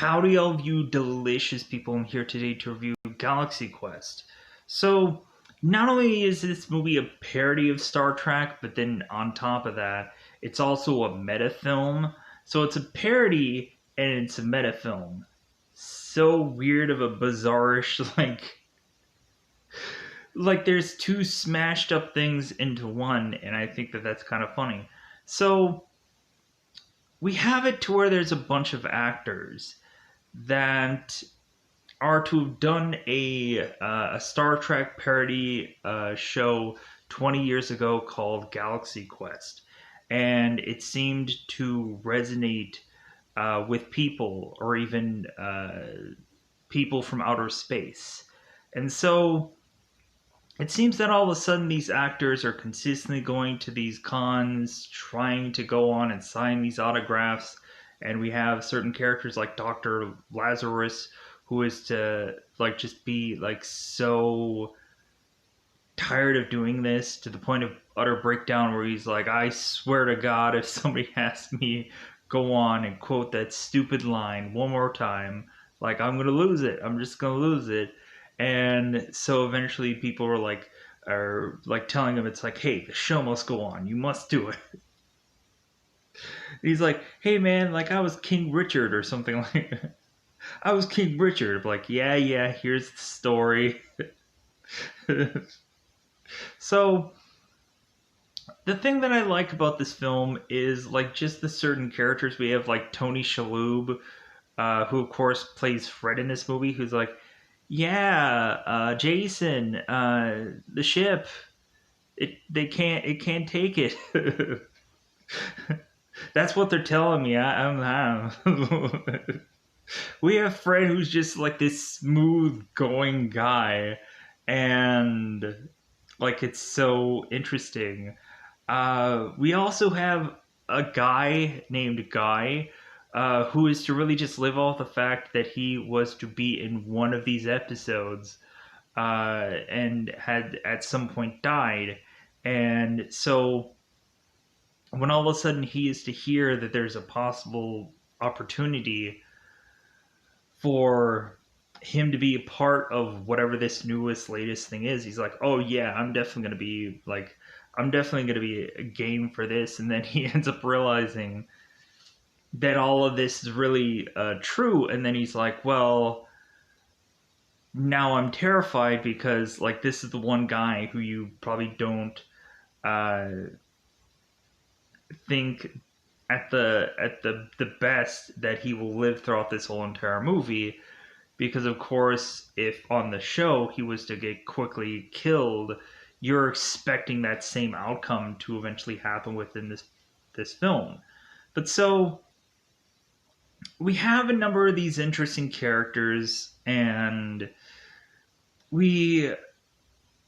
Howdy, all of you delicious people. I'm here today to review Galaxy Quest. So, not only is this movie a parody of Star Trek, but then on top of that, it's also a meta film. So, it's a parody and it's a meta film. So weird of a bizarrish, like there's two smashed up things into one, and I think that that's kind of funny. So, we have it to where there's a bunch of actors that are to have done a Star Trek parody show 20 years ago called Galaxy Quest, and it seemed to resonate with people or even people from outer space. And so it seems that all of a sudden these actors are consistently going to these cons, trying to go on and sign these autographs. And we have certain characters like Dr. Lazarus, who is to like just be like so tired of doing this to the point of utter breakdown where he's like, I swear to God, if somebody asks me go on and quote that stupid line one more time, like I'm gonna lose it. I'm just gonna lose it. And so eventually people are like telling him it's like, hey, the show must go on. You must do it. And he's like, hey man, like I was King Richard or something like I was King Richard. Like, yeah, here's the story. So the thing that I like about this film is like just the certain characters we have, like Tony Shalhoub, who of course plays Fred in this movie, who's like, yeah, Jason, the ship, it can't take it. That's what they're telling me. I'm we have Fred, who's just like this smooth going guy, and like it's so interesting. We also have a guy named Guy, who is to really just live off the fact that he was to be in one of these episodes, and had at some point died. And so when all of a sudden he is to hear that there's a possible opportunity for him to be a part of whatever this newest latest thing is, he's like, oh yeah, I'm definitely gonna be a game for this. And then he ends up realizing that all of this is really true, and then he's like, well, now I'm terrified because like this is the one guy who you probably don't uh, think at the best that he will live throughout this whole entire movie, because of course if on the show he was to get quickly killed, you're expecting that same outcome to eventually happen within this film. But so we have a number of these interesting characters, and we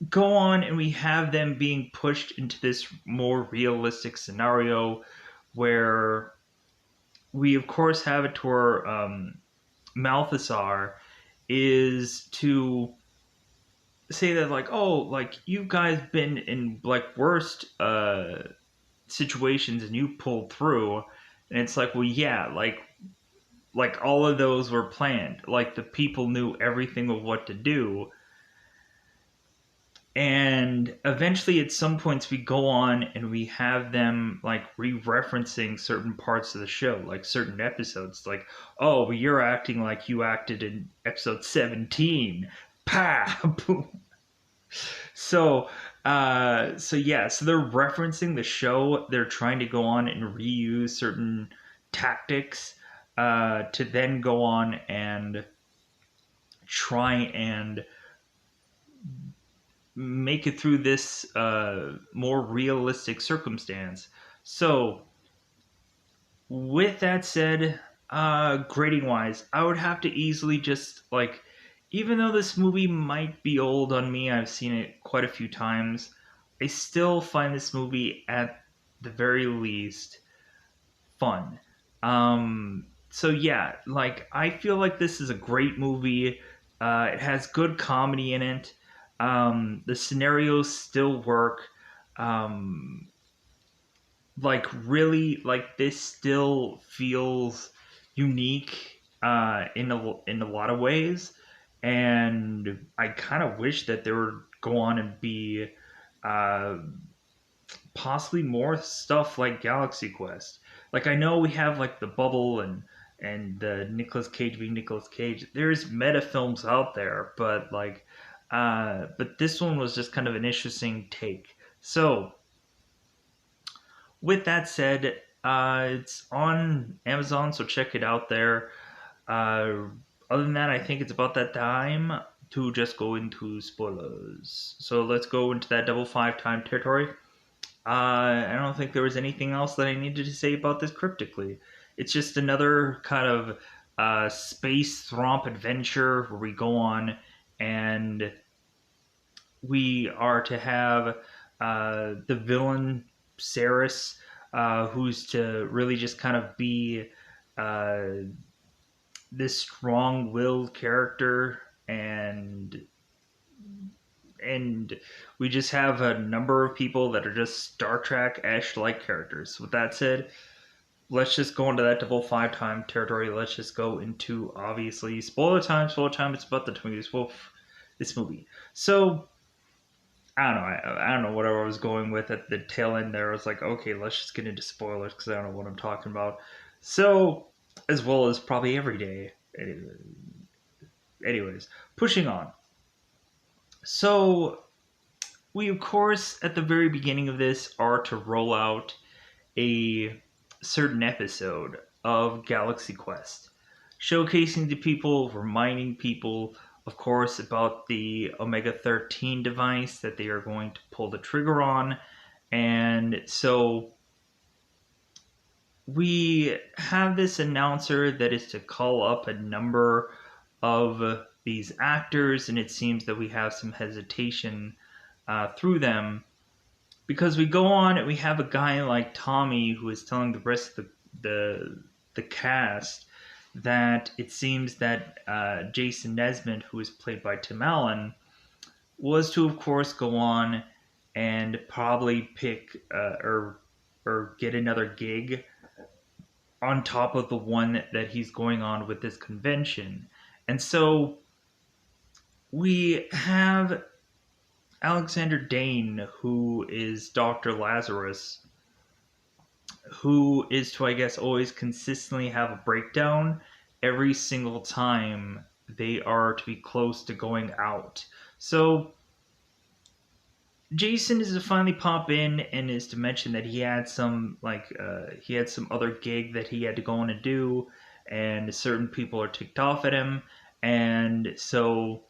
go on and we have them being pushed into this more realistic scenario where we of course have it to where Malthasar is to say that like, oh, like you guys been in like worst situations and you pulled through. And it's like, well, yeah, like all of those were planned, like the people knew everything of what to do. And eventually at some points we go on and we have them like re-referencing certain parts of the show, like certain episodes, like, oh, well, you're acting like you acted in episode 17. Pa boom. So yeah, so they're referencing the show. They're trying to go on and reuse certain tactics to then go on and try and make it through this more realistic circumstance. So, with that said, grading wise, I would have to easily just like, even though this movie might be old on me, I've seen it quite a few times, I still find this movie at the very least fun. So yeah, like I feel like this is a great movie. It has good comedy in it. The scenarios still work. Um, like really, like this still feels unique. in a lot of ways, and I kind of wish that there would go on and be uh, possibly more stuff like Galaxy Quest. Like I know we have like the Bubble and the Nicolas Cage being Nicolas Cage. There's meta films out there, but this one was just kind of an interesting take. So with that said, it's on Amazon, so check it out there. Uh, Other than that, I think it's about that time to just go into spoilers. So let's go into that double five time territory. I don't think there was anything else that I needed to say about this cryptically. It's just another kind of space thromp adventure where we go on and we are to have the villain Ceres, who's to really just kind of be uh, this strong-willed character, and we just have a number of people that are just Star Trek-esque like characters. With that said, let's just go into that double five time territory. Let's just go into obviously spoiler time. Spoiler time. It's about the Twinkies Wolf. This movie. So I don't know. I don't know what I was going with at the tail end there. I was like, okay, let's just get into spoilers because I don't know what I'm talking about. So as well as probably every day. Anyways, pushing on. So we of course at the very beginning of this are to roll out a certain episode of Galaxy Quest, showcasing to people, reminding people, of course, about the Omega 13 device that they are going to pull the trigger on. And so we have this announcer that is to call up a number of these actors, and it seems that we have some hesitation through them because we go on and we have a guy like Tommy who is telling the rest of the cast that it seems that Jason Nesmith, who is played by Tim Allen, was to of course go on and probably pick or get another gig on top of the one that he's going on with this convention. And so we have Alexander Dane, who is Dr. Lazarus, who is to, I guess, always consistently have a breakdown every single time they are to be close to going out. So Jason is to finally pop in and is to mention that he had some he had some other gig that he had to go on and do, and certain people are ticked off at him, and so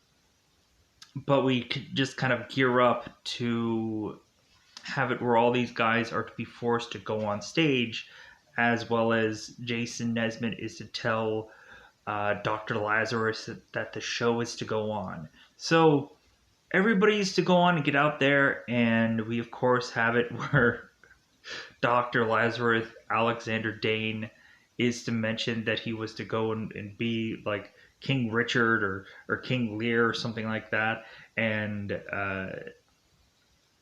but we could just kind of gear up to have it where all these guys are to be forced to go on stage, as well as Jason Nesmith is to tell Dr. Lazarus that the show is to go on. So everybody is to go on and get out there, and we of course have it where Dr. Lazarus Alexander Dane is to mention that he was to go and be like King Richard or King Lear or something like that, and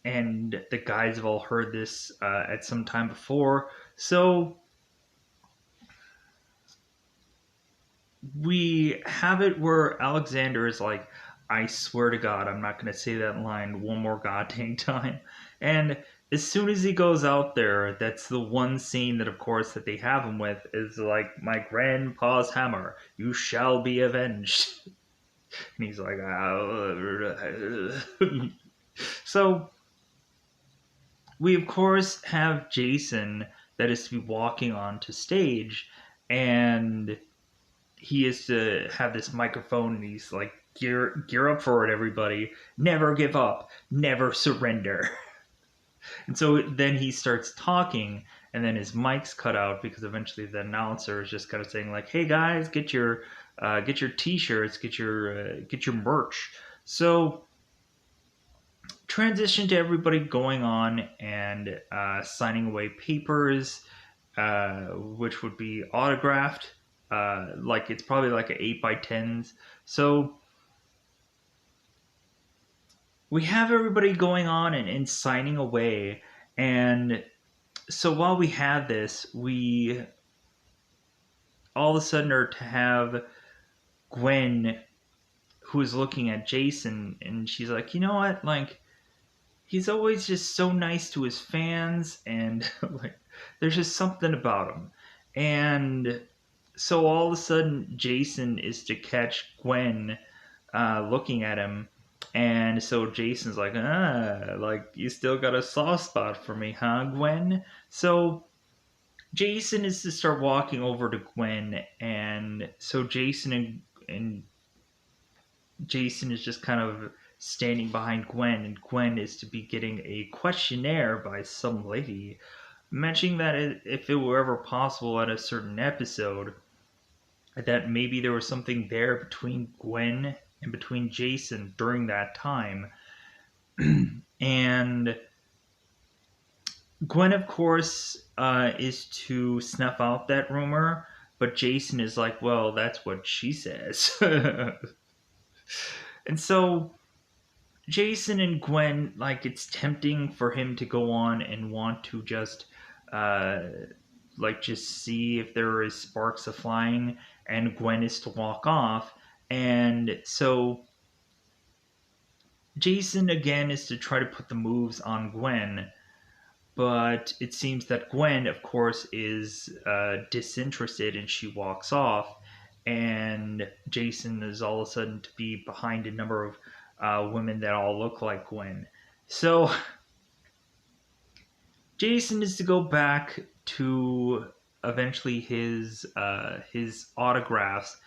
the guys have all heard this at some time before. So we have it where Alexander is like, I swear to God, I'm not going to say that line one more goddamn time. And as soon as he goes out there, that's the one scene that, of course, that they have him with is like, my grandpa's hammer, you shall be avenged. And he's like, so we of course have Jason that is to be walking onto stage, and he is to have this microphone, and he's like, gear up for it, everybody, never give up, never surrender. And so then he starts talking, and then his mic's cut out because eventually the announcer is just kind of saying like, hey guys, get your t-shirts, get your merch. So transition to everybody going on and signing away papers, which would be autographed. Like it's probably like an 8x10s. So we have everybody going on and signing away. And so while we have this, we all of a sudden, or to have Gwen, who is looking at Jason, and she's like, you know what, like, he's always just so nice to his fans, and like, there's just something about him. And so all of a sudden, Jason is to catch Gwen looking at him. And so Jason's like, you still got a soft spot for me, huh, Gwen? So Jason is to start walking over to Gwen, and so and Jason is just kind of standing behind Gwen, and Gwen is to be getting a questionnaire by some lady, mentioning that if it were ever possible at a certain episode, that maybe there was something there between Gwen and between Jason during that time. And Gwen, of course, is to snuff out that rumor, but Jason is like, well, that's what she says. And so Jason and Gwen, like, it's tempting for him to go on and want to just, uh, just see if there is sparks of flying, and Gwen is to walk off. And so Jason again is to try to put the moves on Gwen, but it seems that Gwen, of course, is disinterested and she walks off. And Jason is all of a sudden to be behind a number of women that all look like Gwen. So Jason is to go back to eventually his autographs,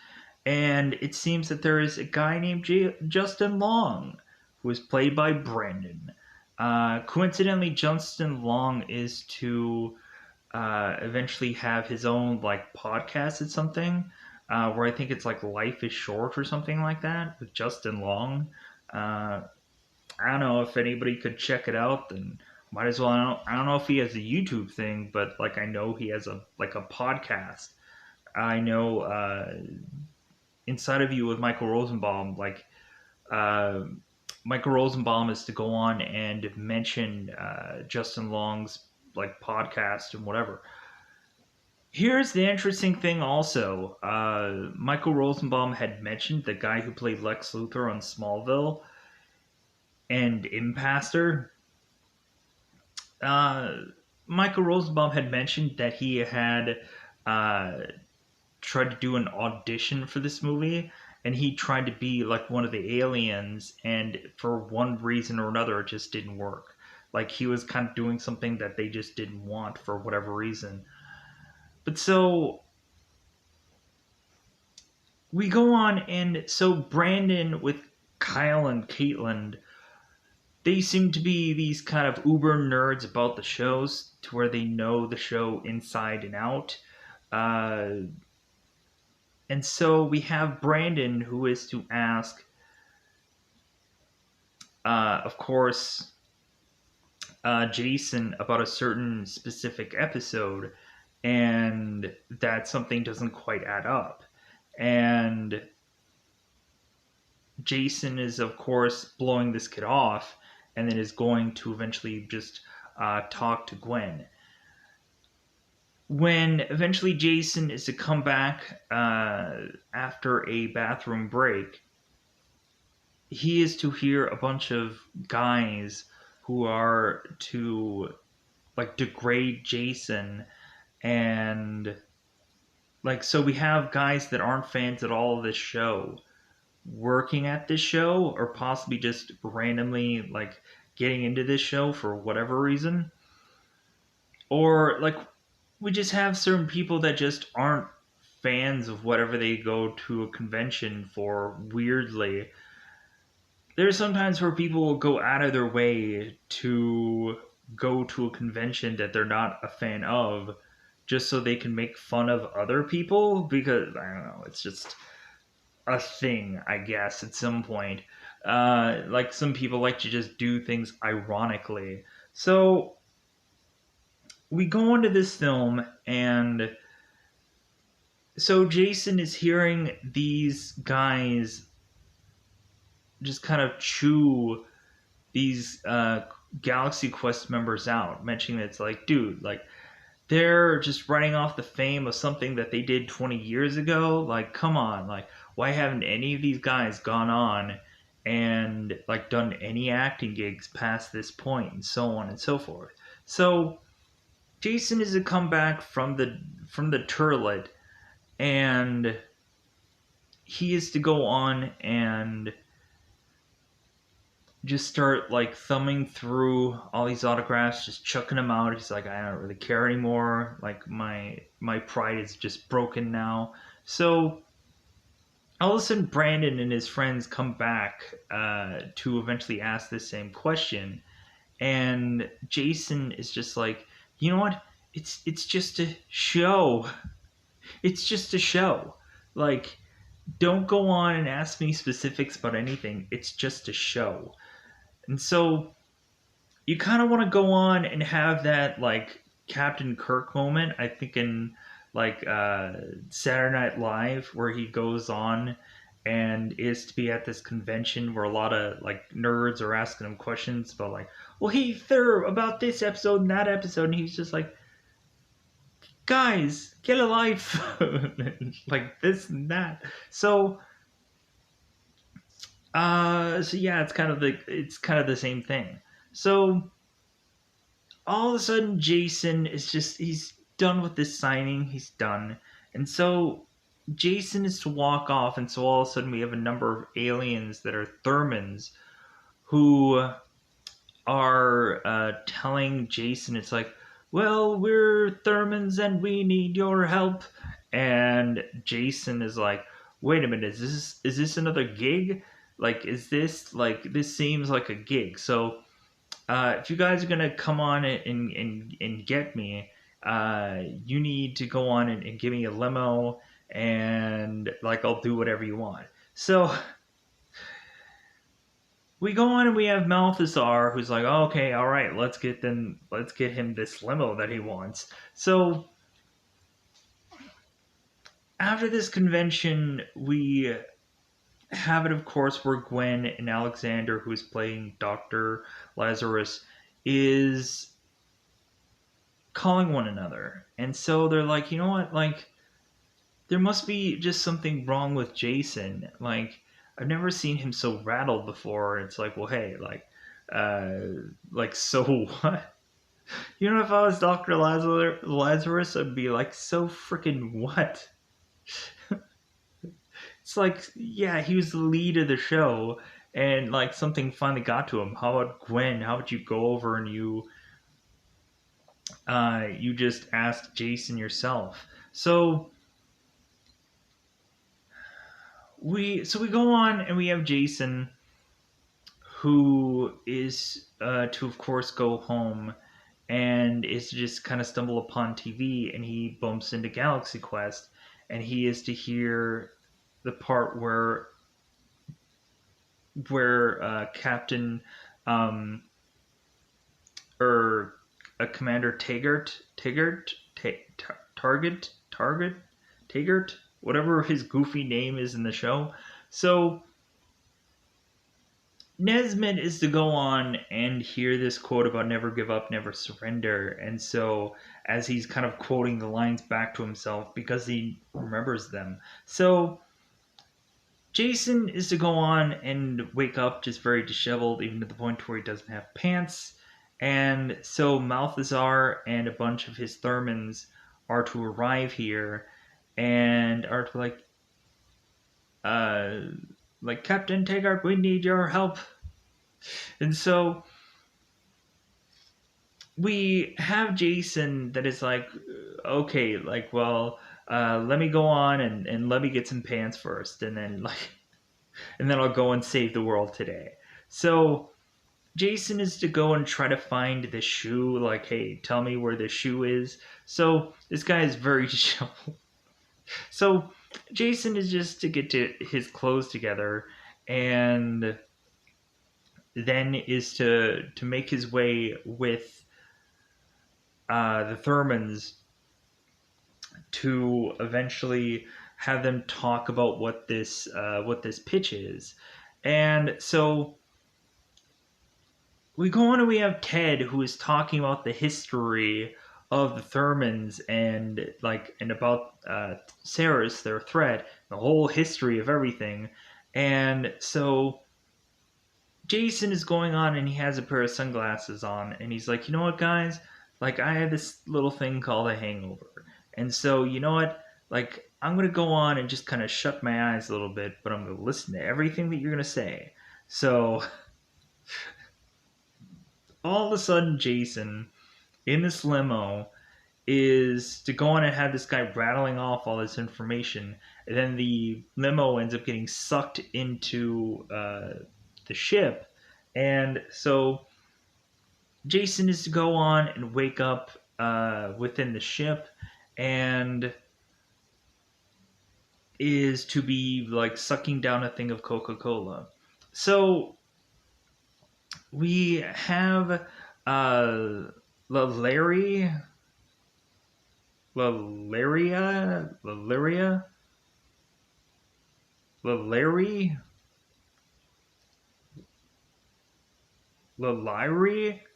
and it seems that there is a guy named Justin Long, who is played by Brandon. Coincidentally, Justin Long is to eventually have his own like podcast or something, where I think it's like Life is Short or something like that with Justin Long. Uh, I don't know if anybody could check it out. Then might as well. I don't know if he has a YouTube thing, but like I know he has a podcast. I know Inside of You with Michael Rosenbaum, uh, Michael Rosenbaum is to go on and mention Justin Long's like podcast and whatever. Here's the interesting thing also. Michael Rosenbaum had mentioned the guy who played Lex Luthor on Smallville and Impastor. Uh, Michael Rosenbaum had mentioned that he had uh, tried to do an audition for this movie, and he tried to be like one of the aliens, and for one reason or another, it just didn't work. Like he was kind of doing something that they just didn't want for whatever reason. But so we go on, and so Brandon with Kyle and Caitlin, they seem to be these kind of uber nerds about the shows to where they know the show inside and out. Uh, and so we have Brandon who is to ask, of course, Jason about a certain specific episode, and that something doesn't quite add up. And Jason is, of course, blowing this kid off, and then is going to eventually just talk to Gwen. When eventually Jason is to come back after a bathroom break, he is to hear a bunch of guys who are to like degrade Jason, and like so we have guys that aren't fans at all of this show working at this show, or possibly just randomly like getting into this show for whatever reason, or like we just have certain people that just aren't fans of whatever they go to a convention for. Weirdly, there's sometimes where people will go out of their way to go to a convention that they're not a fan of just so they can make fun of other people, because I don't know, it's just a thing, I guess, at some point. Like some people like to just do things ironically. So we go into this film, and so Jason is hearing these guys just kind of chew these Galaxy Quest members out, mentioning that it's like, dude, like they're just running off the fame of something that they did 20 years ago. Like, come on, like, why haven't any of these guys gone on and like done any acting gigs past this point, and so on and so forth. So Jason is a comeback from the turlet, and he is to go on and just start like thumbing through all these autographs, just chucking them out. He's like, I don't really care anymore. Like my pride is just broken now. So all of a sudden, Brandon and his friends come back to eventually ask the same question, and Jason is just like, you know what? It's just a show. It's just a show. Like, don't go on and ask me specifics about anything. It's just a show. And so you kind of want to go on and have that like Captain Kirk moment. I think in like Saturday Night Live, where he goes on and is to be at this convention where a lot of like nerds are asking him questions about like, well, hey, Thur, about this episode and that episode, and he's just like, guys, get a life, like this and that. So, so yeah, it's kind of the same thing. So all of a sudden Jason is just he's done with this signing, he's done. And so Jason is to walk off, and so all of a sudden we have a number of aliens that are Thurmans who are telling Jason, it's like, well, we're Thurmans and we need your help. And Jason is like, wait a minute, is this another gig? Like, is this like this seems like a gig? So if you guys are gonna come on and get me, you need to go on and give me a limo, and like I'll do whatever you want. So we go on and we have Malthazar, who's like, oh, okay, all right, let's get him this limo that he wants. So after this convention, we have it, of course, where Gwen and Alexander, who is playing Dr. Lazarus, is calling one another. And so they're like, you know what? Like, there must be just something wrong with Jason. Like, I've never seen him so rattled before. It's like, well, hey, like, so what? You know, if I was Dr. Lazarus, I'd be like, so freaking what? It's like, yeah, he was the lead of the show, and like something finally got to him. How about Gwen? How about you go over and you just ask Jason yourself? So we go on and we have Jason, who is to of course go home and is to just kind of stumble upon TV, and he bumps into Galaxy Quest, and he is to hear the part where Captain um, or Commander Target, Taggart, whatever his goofy name is in the show. So Nesmith is to go on and hear this quote about never give up, never surrender. And so, as he's kind of quoting the lines back to himself because he remembers them. So, Jason is to go on and wake up just very disheveled, even to the point where he doesn't have pants. And so, Malthazar and a bunch of his Thurmans are to arrive here and are to uh, like, Captain Taggart, we need your help. And so we have Jason that is like, okay, like, well, let me go on and let me get some pants first, and then and then I'll go and save the world today. So Jason is to go and try to find the shoe. Like, hey, tell me where the shoe is. So this guy is very disheveled. So Jason is just to get to his clothes together, and then is to make his way with the Thurmans to eventually have them talk about what this pitch is. And so we go on and we have Ted, who is talking about the history of the Thurmans and about Saris, their threat, the whole history of everything. And so Jason is going on and he has a pair of sunglasses on and he's like, you know what, guys? Like, I have this little thing called a hangover. And so, you know what? Like, I'm going to go on and just kind of shut my eyes a little bit, but I'm going to listen to everything that you're going to say. So, all of a sudden, Jason in this limo is to go on and have this guy rattling off all this information. And then the limo ends up getting sucked into the ship. And so Jason is to go on and wake up within the ship and is to be like sucking down a thing of Coca-Cola. So we have Larry, Lalaria, Lalaria, Lalari,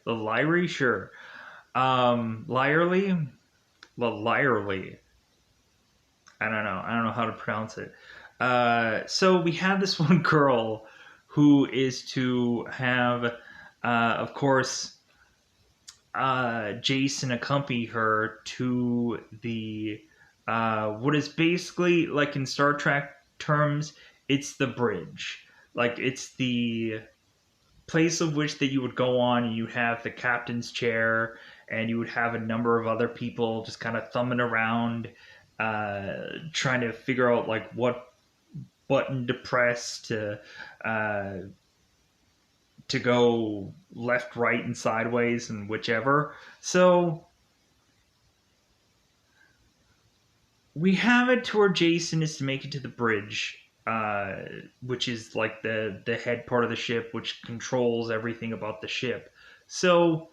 Laliri, sure. Lyerly, Lyerly. I don't know. I don't know how to pronounce it. So we have this one girl who is to have, of course, Jason accompany her to the what is basically like in Star Trek terms, it's the bridge. Like it's the place of which that you would go on and you have the captain's chair and you would have a number of other people just kind of thumbing around trying to figure out like what button to press uh, to go left, right, and sideways and whichever. So we have it to where Jason is to make it to the bridge, which is like the head part of the ship, which controls everything about the ship. So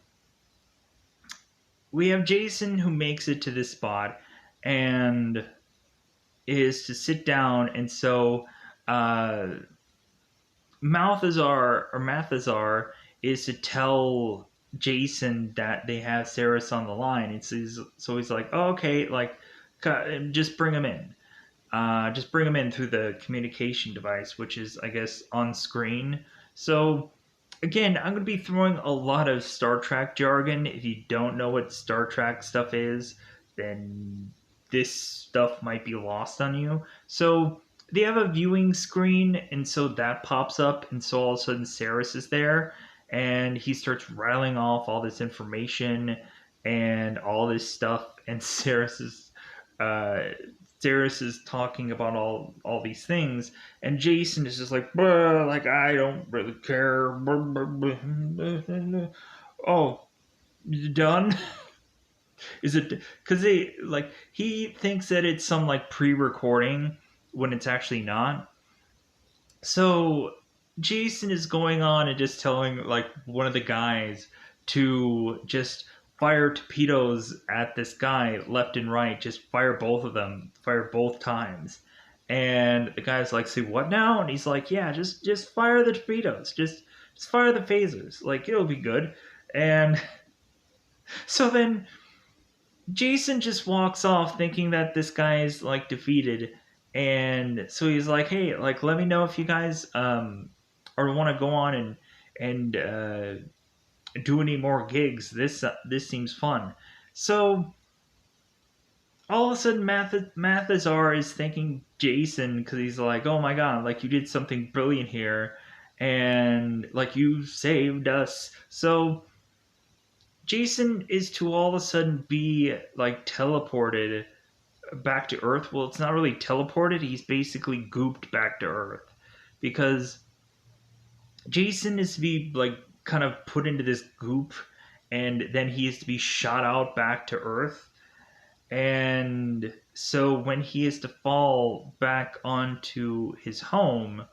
we have Jason who makes it to this spot and is to sit down, and so uh, Mathazar is to tell Jason that they have Saris on the line. So he's like, oh, okay, like just bring him in. Just bring him in through the communication device, which is, I guess, on screen. So, again, I'm going to be throwing a lot of Star Trek jargon. If you don't know what Star Trek stuff is, then this stuff might be lost on you. So, they have a viewing screen, and so that pops up, and so all of a sudden Saris is there, and he starts rattling off all this information and all this stuff, and uh, Saris is talking about all these things, and Jason is just like, bruh, like I don't really care. Oh, you done? Is it because they like he thinks that it's some like pre-recording when it's actually not. So Jason is going on and just telling like one of the guys to just fire torpedoes at this guy left and right, just fire both of them, fire both times. And the guy's like, "Say what now?" And he's like, "Yeah, just fire the torpedoes, just fire the phasers, like it'll be good." And so then Jason just walks off thinking that this guy is like defeated, and so he's like, "Hey, like let me know if you guys or want to go on and do any more gigs. This seems fun." So all of a sudden, Mathazar is thanking Jason because he's like, "Oh my god, like you did something brilliant here, and like you saved us." So Jason is to all of a sudden be like teleported back to Earth. Well, it's not really teleported. He's basically gooped back to Earth because Jason is to be like kind of put into this goop, and then he is to be shot out back to Earth. And so when he is to fall back onto his home,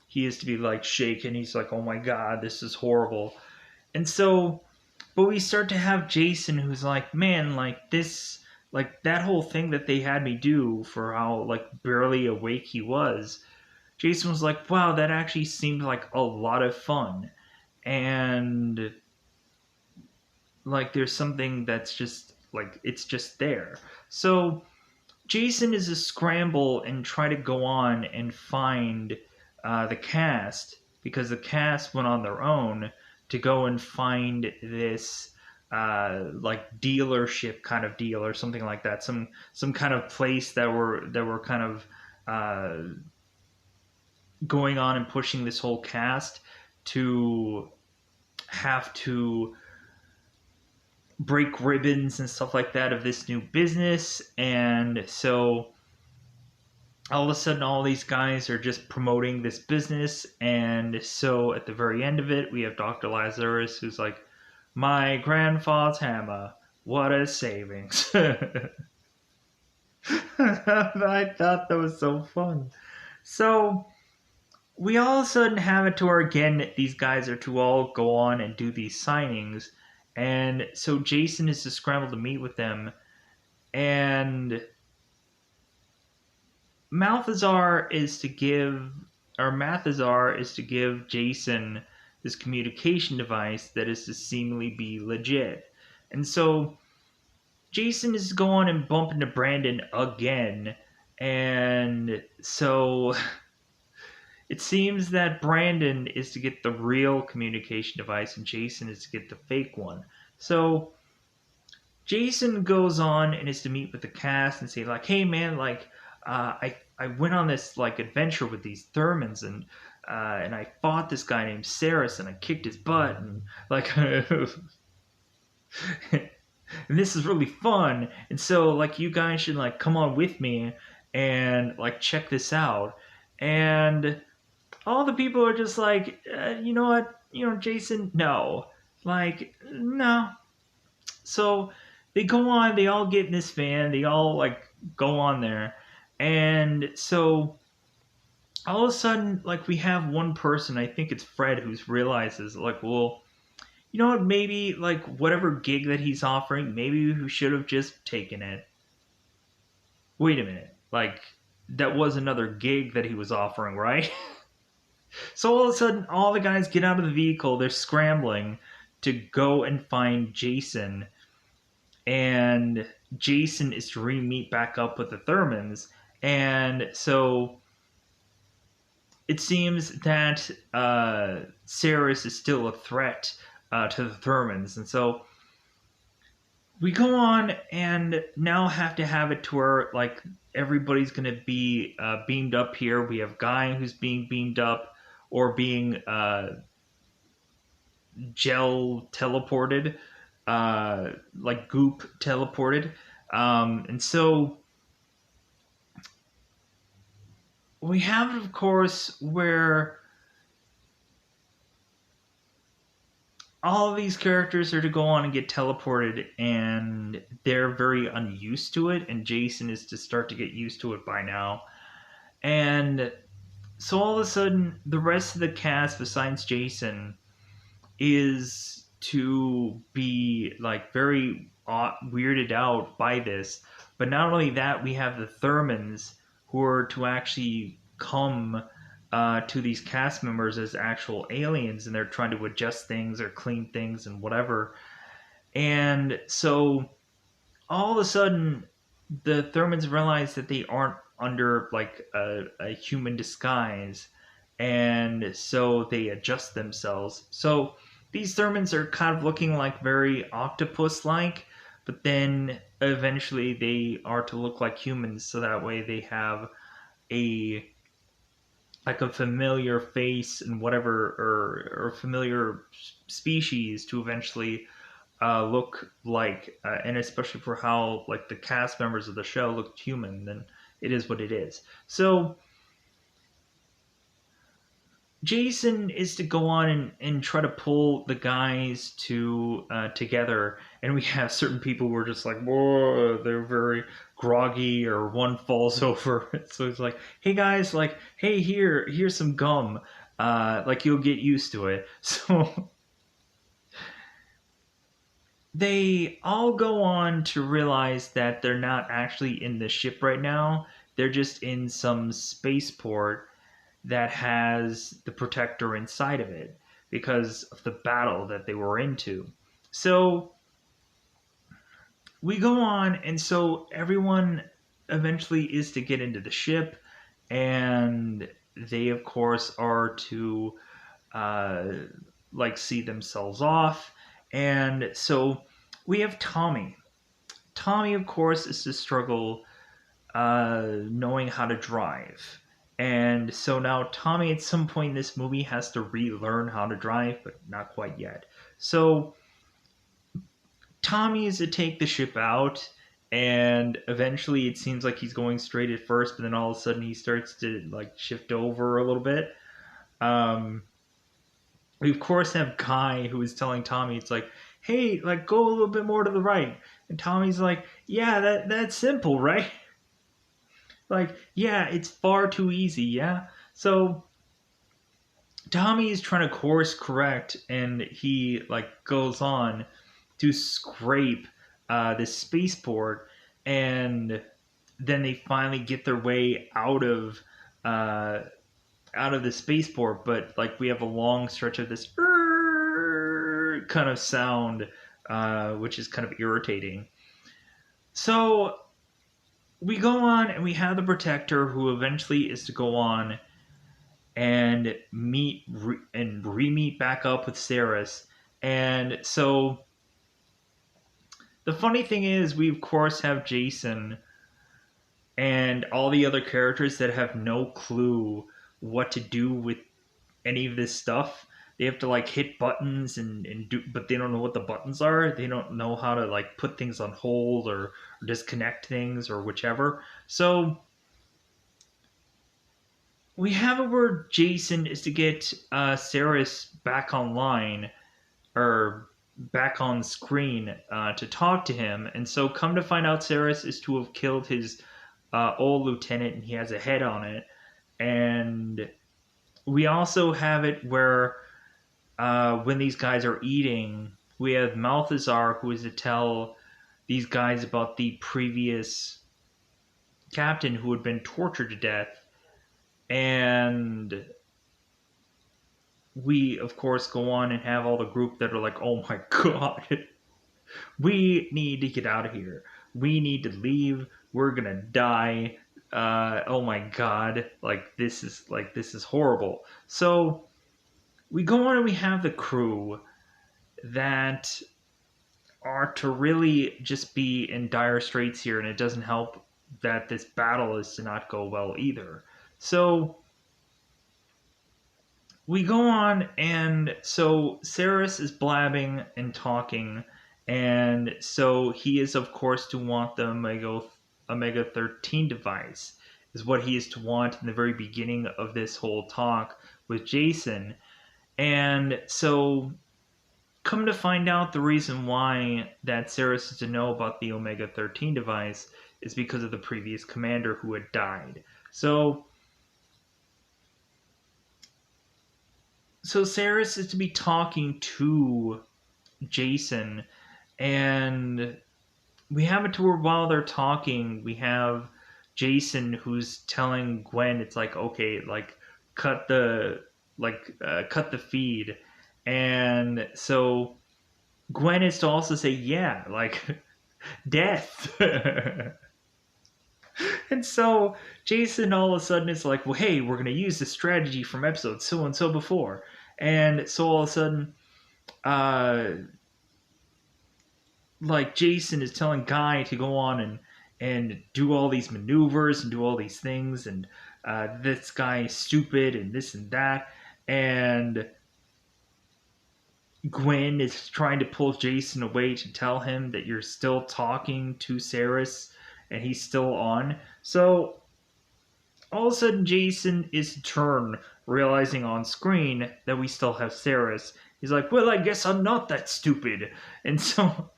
he is to be like shaken. He's like, "Oh my god, this is horrible." And so, but we start to have Jason who's like, "Man, like this, like that whole thing that they had me do for how like barely awake he was." Jason was like, "Wow, that actually seemed like a lot of fun." And like there's something that's just like it's just there. So Jason is a scramble and try to go on and find the cast, because the cast went on their own to go and find this like dealership kind of deal or something like that, some kind of place that were kind of going on and pushing this whole cast to have to break ribbons and stuff like that of this new business. And so all of a sudden all these guys are just promoting this business. And so at the very end of it, we have Dr. Lazarus, who's like, my grandfather's hammer, what a savings. I thought that was so fun. So we all of a sudden have it to where, again, these guys are to all go on and do these signings. And so Jason is to scramble to meet with them. And Mathazar is to give Jason this communication device that is to seemingly be legit. And so Jason is going and bump into Brandon again. And so it seems that Brandon is to get the real communication device and Jason is to get the fake one. So Jason goes on and is to meet with the cast and say like, hey man, like I went on this like adventure with these Thurmans and I fought this guy named Saris and I kicked his butt and like and this is really fun, and so like you guys should like come on with me and like check this out. And all the people are just like, you know what, Jason, no, like no. So they go on, they all get in this van, they all like go on there, and so all of a sudden, like we have one person, I think it's Fred, who's realizes like, well, you know what, maybe like whatever gig that he's offering, maybe we should have just taken it. Wait a minute, like that was another gig that he was offering, right? So all of a sudden, all the guys get out of the vehicle, they're scrambling to go and find Jason, and Jason is to re-meet back up with the Thurmans. And so it seems that Saris is still a threat to the Thurmans. And so we go on and now have to have it to where like everybody's going to be beamed up here. We have Guy who's being beamed up or being gel teleported, like goop teleported. And so we have, of course, where all of these characters are to go on and get teleported, and they're very unused to it, and Jason is to start to get used to it by now. And so all of a sudden, the rest of the cast, besides Jason, is to be like very weirded out by this. But not only that, we have the Thurmans who are to actually come to these cast members as actual aliens, and they're trying to adjust things or clean things and whatever. And so all of a sudden, the Thurmans realize that they aren't under like a human disguise, and so they adjust themselves. So these Thurmans are kind of looking like very octopus-like, but then eventually they are to look like humans, so that way they have a like a familiar face and whatever, or familiar species to eventually look like, and especially for how like the cast members of the show looked human, then it is what it is. So Jason is to go on and try to pull the guys together, and we have certain people who are just like, whoa, they're very groggy, or one falls over. So it's like, hey guys, like, hey, here's some gum, like you'll get used to it. So they all go on to realize that they're not actually in the ship right now. They're just in some spaceport that has the Protector inside of it because of the battle that they were into. So we go on, and so everyone eventually is to get into the ship, and they, of course, are to uh, like see themselves off. And so we have Tommy. Tommy, of course, is to struggle knowing how to drive. And so now Tommy, at some point in this movie, has to relearn how to drive, but not quite yet. So Tommy is to take the ship out, and eventually it seems like he's going straight at first, but then all of a sudden he starts to like shift over a little bit. Um, we of course have Kai who is telling Tommy, it's like, hey, like go a little bit more to the right, and Tommy's like, yeah, that's simple, right? Like, yeah, it's far too easy, yeah. So Tommy is trying to course correct, and he like goes on to scrape this spaceport, and then they finally get their way uh, out of the spaceport. But like we have a long stretch of this kind of sound, which is kind of irritating. So we go on, and we have the Protector, who eventually is to go on and re-meet back up with Saris. And so the funny thing is, we of course have Jason and all the other characters that have no clue what to do with any of this stuff. They have to like hit buttons and do, but they don't know what the buttons are. They don't know how to like put things on hold or disconnect things or whichever. So we have it where Jason is to get Saris back online or back on screen to talk to him. And so, come to find out, Saris is to have killed his old lieutenant, and he has a head on it. And we also have it where when these guys are eating, we have Malthazar who is to tell these guys about the previous captain who had been tortured to death. And we, of course, go on and have all the group that are like, oh my god, we need to get out of here. We need to leave. We're gonna die. Oh my god, this is horrible. So we go on and we have the crew that are to really just be in dire straits here, and it doesn't help that this battle is to not go well either. So we go on, and so Saris is blabbing and talking, and so he is, of course, to want the Omega 13 device, is what he is to want in the very beginning of this whole talk with Jason. And so, come to find out, the reason why that Saris is to know about the Omega 13 device is because of the previous commander who had died. So Saris is to be talking to Jason, and we have it to where while they're talking, we have Jason who's telling Gwen, it's like, okay, like cut the cut the feed, and so Gwen is to also say, yeah, like death. And so Jason all of a sudden is like, well, hey, we're gonna use the strategy from episode so and so before, and so all of a sudden, uh, like Jason is telling Guy to go on and do all these maneuvers and do all these things, and this guy is stupid and this and that, and Gwen is trying to pull Jason away to tell him that you're still talking to Saris and he's still on. So all of a sudden, Jason is to turn, realizing on screen that we still have Saris. He's like, well, I guess I'm not that stupid. And so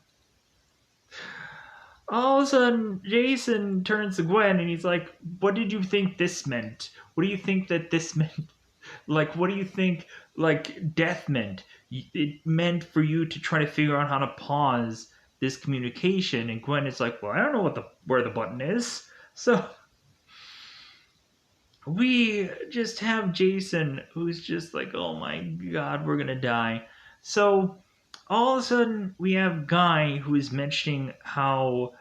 all of a sudden, Jason turns to Gwen and he's like, what did you think this meant? What do you think that this meant? Like, what do you think, like, death meant? It meant for you to try to figure out how to pause this communication. And Gwen is like, well, I don't know where the button is. So we just have Jason who's just like, oh my god, we're gonna die. So all of a sudden we have Guy who is mentioning how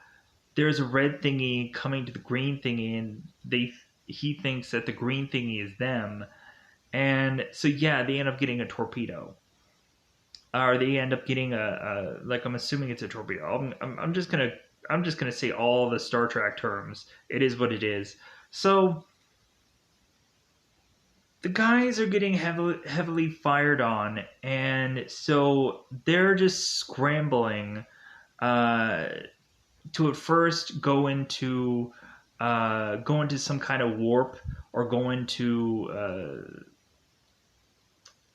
there's a red thingy coming to the green thingy, and he thinks that the green thingy is them, and so yeah, they end up getting a torpedo, or they end up getting a like, I'm assuming it's a torpedo. I'm just gonna say all the Star Trek terms. It is what it is. So the guys are getting heavily fired on, and so they're just scrambling uh, to at first go into some kind of warp, or go into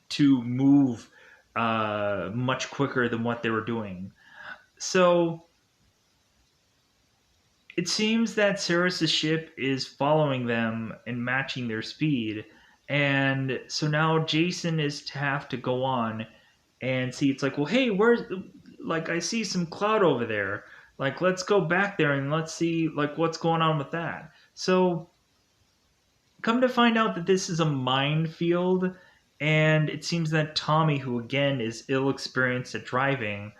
to move much quicker than what they were doing. So it seems that Ceres' ship is following them and matching their speed. And so now Jason is to have to go on and see. It's like, well, hey, where's, like, I see some cloud over there. Like, let's go back there and let's see, like, what's going on with that. So come to find out that this is a minefield, and it seems that Tommy, who again is ill experienced at driving,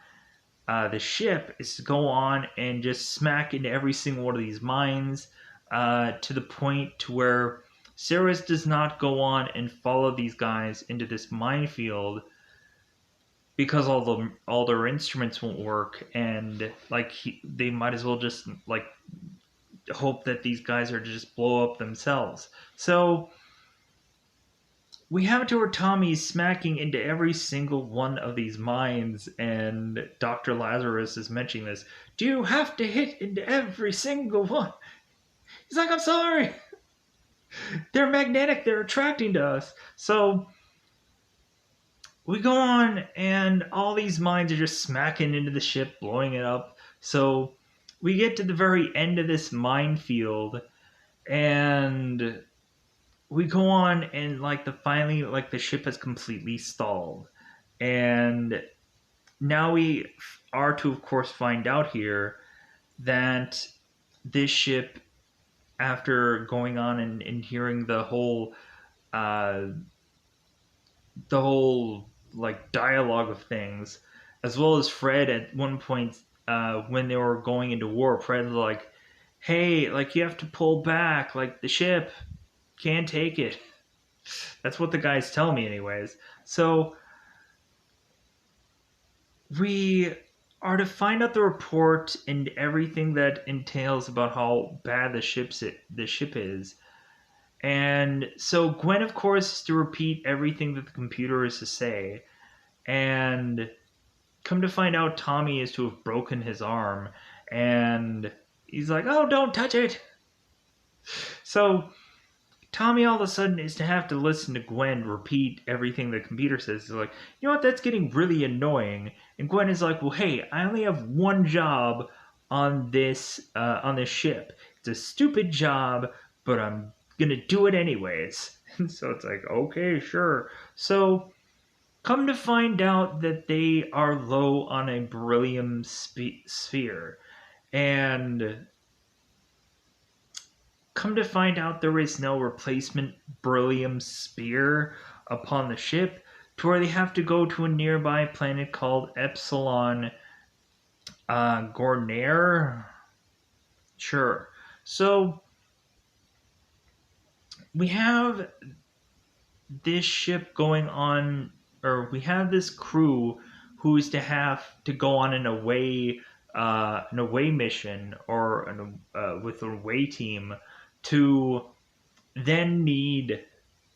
the ship, is to go on and just smack into every single one of these mines, to the point to where Ceres does not go on and follow these guys into this minefield because all their instruments won't work, and like they might as well just like hope that these guys are to just blow up themselves. So we have it to where Tommy's smacking into every single one of these mines, and Dr. Lazarus is mentioning this. Do you have to hit into every single one? He's like, I'm sorry. They're magnetic. They're attracting to us. So we go on, and all these mines are just smacking into the ship, blowing it up. So we get to the very end of this minefield, and we go on, and like the ship has completely stalled, and now we are to, of course, find out here that this ship, after going on and hearing uh the whole like dialogue of things, as well as Fred at one point, when they were going into war, Fred was like, hey, like, you have to pull back, like the ship can't take it. That's what the guys tell me, anyways. So we are to find out the report and everything that entails about how bad the ship is. And so Gwen, of course, is to repeat everything that the computer is to say. And come to find out, Tommy is to have broken his arm. And he's like, oh, don't touch it. So Tommy all of a sudden is to have to listen to Gwen repeat everything the computer says. He's like, you know what, that's getting really annoying. And Gwen is like, well, hey, I only have one job on this ship. It's a stupid job, but I'm gonna do it anyways. And so it's like, okay, sure. So come to find out that they are low on a beryllium sphere, and come to find out there is no replacement beryllium spear upon the ship, to where they have to go to a nearby planet called Epsilon Gornair. Sure. So we have this ship going on, or we have this crew who is to have to go on an away mission, or with an away team, to then need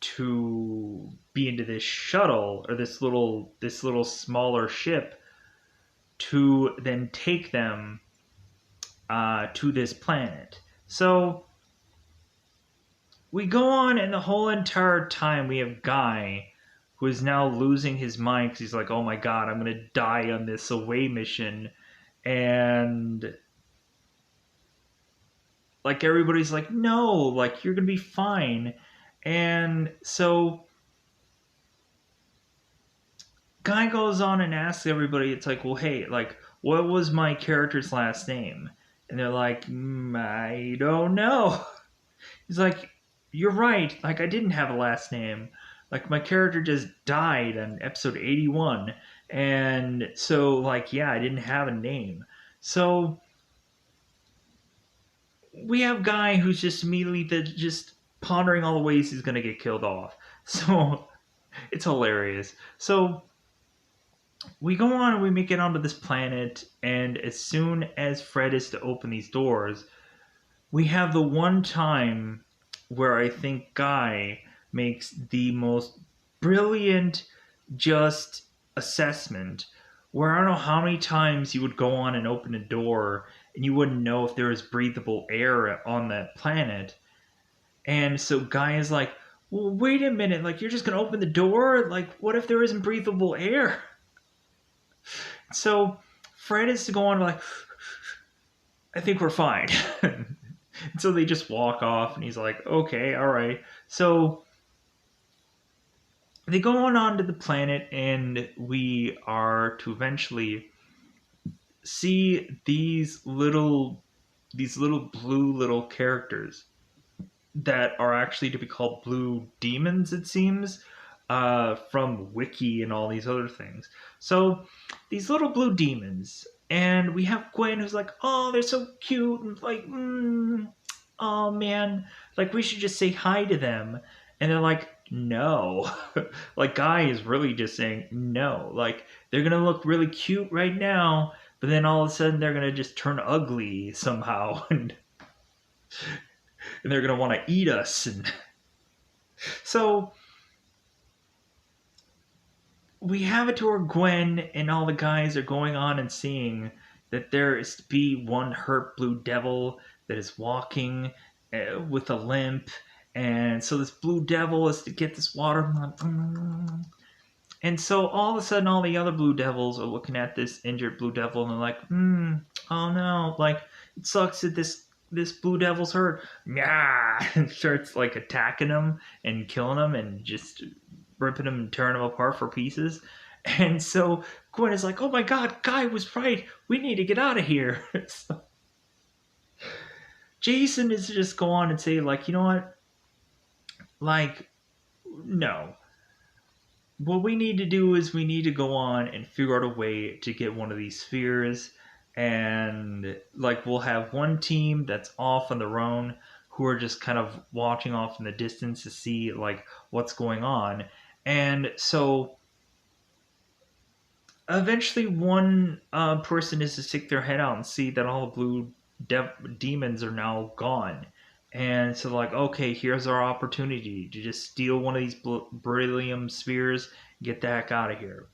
to be into this shuttle, or this little smaller ship, to then take them to this planet. So we go on, and the whole entire time we have Guy, who is now losing his mind because he's like, oh my god, I'm gonna die on this away mission. And like, everybody's like, no, like, you're gonna be fine. And so Guy goes on and asks everybody, it's like, well, hey, like, what was my character's last name? And they're like, I don't know. He's like, you're right, like, I didn't have a last name. Like, my character just died on episode 81. And so, like, yeah, I didn't have a name. So we have Guy who's just immediately just pondering all the ways he's gonna get killed off. So it's hilarious. So we go on and we make it onto this planet, and as soon as Fred is to open these doors, we have the one time where I think Guy makes the most brilliant just assessment, where I don't know how many times you would go on and open a door and you wouldn't know if there was breathable air on that planet. And so Guy is like, well, wait a minute, like you're just gonna open the door? Like, what if there isn't breathable air? So Fred is to go on like, I think we're fine. So they just walk off, and he's like, okay, all right. So they go on to the planet, and we are to eventually see these little blue little characters that are actually to be called blue demons, it seems, from Wiki and all these other things. So these little blue demons, and we have Gwen who's like, oh, they're so cute, and like, oh man, like we should just say hi to them. And they're like, no. Like Guy is really just saying no. Like they're gonna look really cute right now, but then all of a sudden they're gonna just turn ugly somehow, and they're gonna want to eat us. And so we have it to where Gwen and all the guys are going on and seeing that there is to be one hurt blue devil that is walking with a limp. And so this blue devil is to get this water. And so all of a sudden, all the other blue devils are looking at this injured blue devil, and they're like, oh no, like it sucks that this blue devil's hurt. Yeah, and starts like attacking him and killing him and just ripping him and tearing him apart for pieces. And so Gwen is like, oh my god, Guy was right. We need to get out of here. So Jason is to just go on and say, like, you know what? Like, no. What we need to do is we need to go on and figure out a way to get one of these spheres. And, like, we'll have one team that's off on their own who are just kind of watching off in the distance to see, like, what's going on. And so eventually one person is to stick their head out and see that all the blue demons are now gone. And so, like, okay, here's our opportunity to just steal one of these beryllium spheres, get the heck out of here.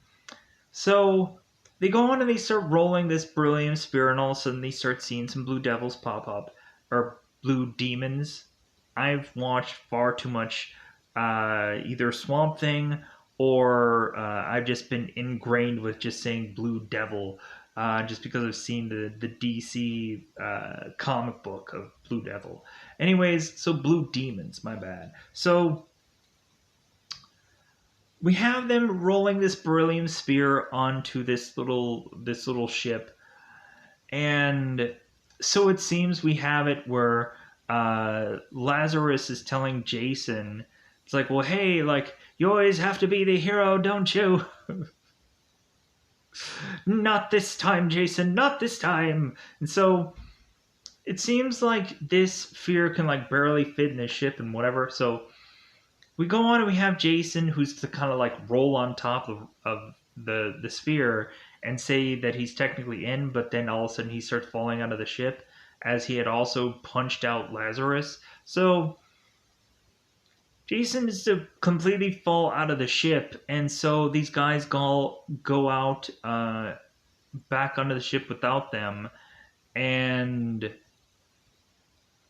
So they go on and they start rolling this beryllium sphere, and all of a sudden they start seeing some blue devils pop up, or blue demons. I've watched far too much either Swamp Thing or I've just been ingrained with just saying Blue Devil, just because I've seen the DC comic book of Blue Devil. Anyways, so Blue Demons, my bad. So we have them rolling this beryllium sphere onto this little ship, and so it seems we have it where Lazarus is telling Jason, it's like, well, hey, like, you always have to be the hero, don't you? Not this time, Jason, not this time. And so it seems like this sphere can like barely fit in the ship and whatever. So we go on and we have Jason who's to kind of like roll on top of the sphere and say that he's technically in, but then all of a sudden he starts falling out of the ship as he had also punched out Lazarus. So Jason is to completely fall out of the ship, and so these guys go out back onto the ship without them. And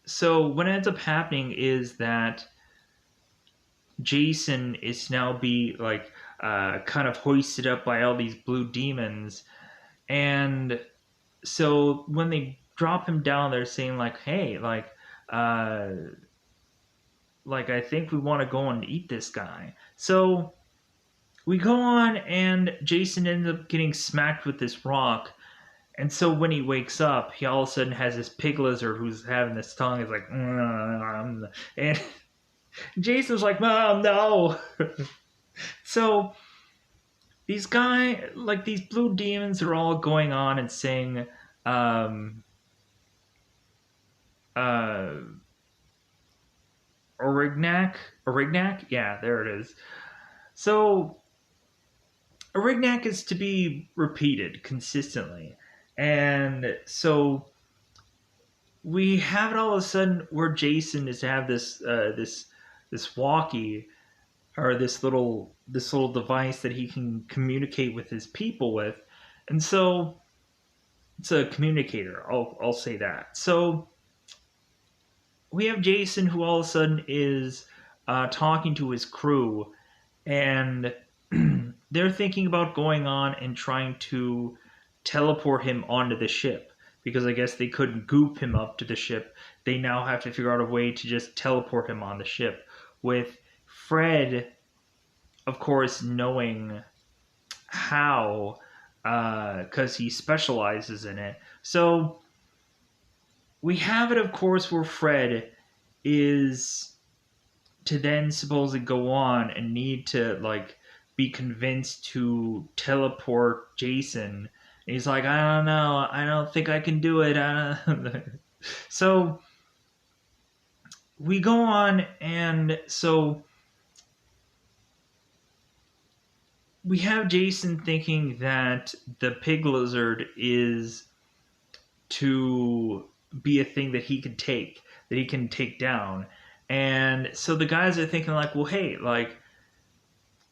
so what ends up happening is that Jason is now be like kind of hoisted up by all these blue demons. And so when they drop him down, they're saying like, hey, like I think we want to go and eat this guy. So we go on, and Jason ends up getting smacked with this rock. And so when he wakes up, he all of a sudden has this pig lizard who's having this tongue. Is like, and Jason's like, Mom, no. So these blue demons are all going on and saying, um, uh, Orignac, Orignac, yeah, there it is. So Orignac is to be repeated consistently, and so we have it all of a sudden where Jason is to have this walkie, or this little device that he can communicate with his people with, and so it's a communicator. I'll say that. So we have Jason who all of a sudden is talking to his crew, and they're thinking about going on and trying to teleport him onto the ship, because I guess they couldn't goop him up to the ship. They now have to figure out a way to just teleport him on the ship, with Fred, of course, knowing how, because he specializes in it. So we have it, of course, where Fred is to then supposedly go on and need to like be convinced to teleport Jason. And he's like, I don't know, I don't think I can do it. I don't so we go on, and so we have Jason thinking that the pig lizard is to be a thing that he can take down. And so the guys are thinking like, well, hey, like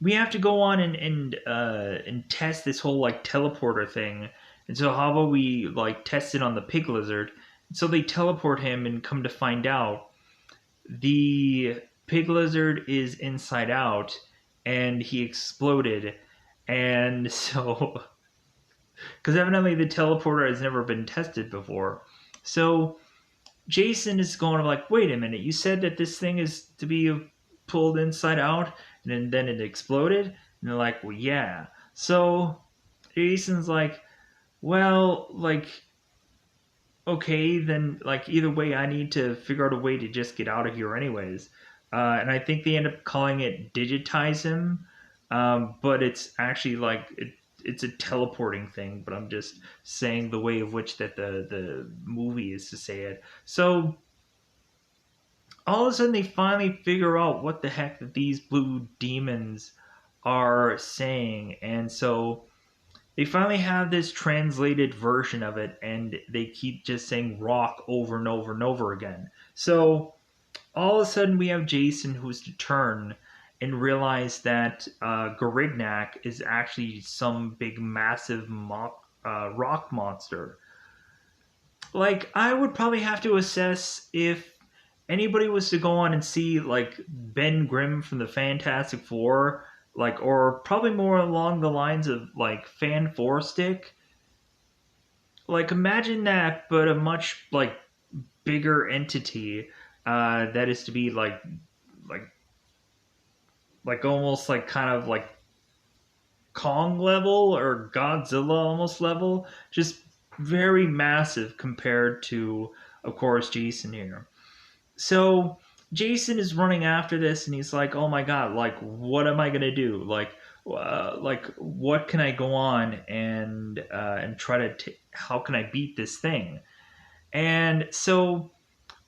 we have to go on and test this whole like teleporter thing. And so how about we like test it on the pig lizard? And so they teleport him, and come to find out the pig lizard is inside out, and he exploded. And so because evidently the teleporter has never been tested before. So Jason is going like, wait a minute, you said that this thing is to be pulled inside out, and then it exploded? And they're like, well, yeah. So Jason's like, well, like, okay, then, like, either way, I need to figure out a way to just get out of here, anyways. And I think they end up calling it digitize him, but it's actually like it's a teleporting thing. But I'm just saying the way of which that the movie is to say it. So all of a sudden, they finally figure out what the heck that these blue demons are saying, and so they finally have this translated version of it, and they keep just saying rock over and over and over again. So all of a sudden, we have Jason who's to turn and realize that Garignac is actually some big, massive rock monster. Like, I would probably have to assess if anybody was to go on and see, like, Ben Grimm from the Fantastic Four, like, or probably more along the lines of, like, Fan Four Stick. Like, imagine that, but a much, like, bigger entity that is to be, like, like almost like kind of like Kong level or Godzilla almost level, just very massive compared to, of course, Jason here. So Jason is running after this, and he's like, "Oh my god! Like, what am I gonna do? Like, what can I go on and try to? How can I beat this thing?" And so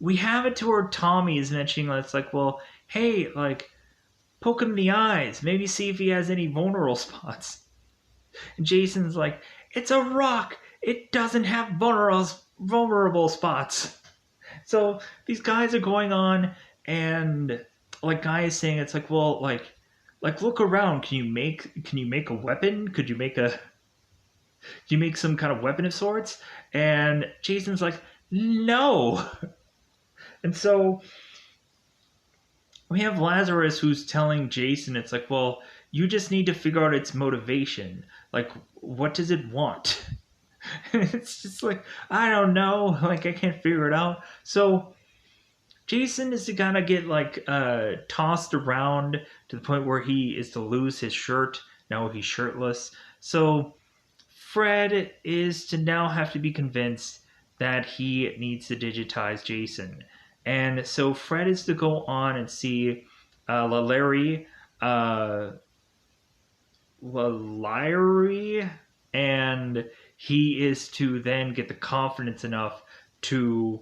we have it to where Tommy is mentioning, it's like, well, hey, like, poke him in the eyes, maybe see if he has any vulnerable spots. And Jason's like, it's a rock. It doesn't have vulnerable spots. So these guys are going on, and like Guy is saying, it's like, well, like look around. Can you make a weapon? Can you make some kind of weapon of sorts? And Jason's like, no. And so we have Lazarus who's telling Jason, it's like, well, you just need to figure out its motivation. Like, what does it want? It's just like, I don't know. Like, I can't figure it out. So Jason is to kind of get like tossed around to the point where he is to lose his shirt. Now he's shirtless. So Fred is to now have to be convinced that he needs to digitize Jason. And so Fred is to go on and see Larry, uh, Lalyri, and he is to then get the confidence enough to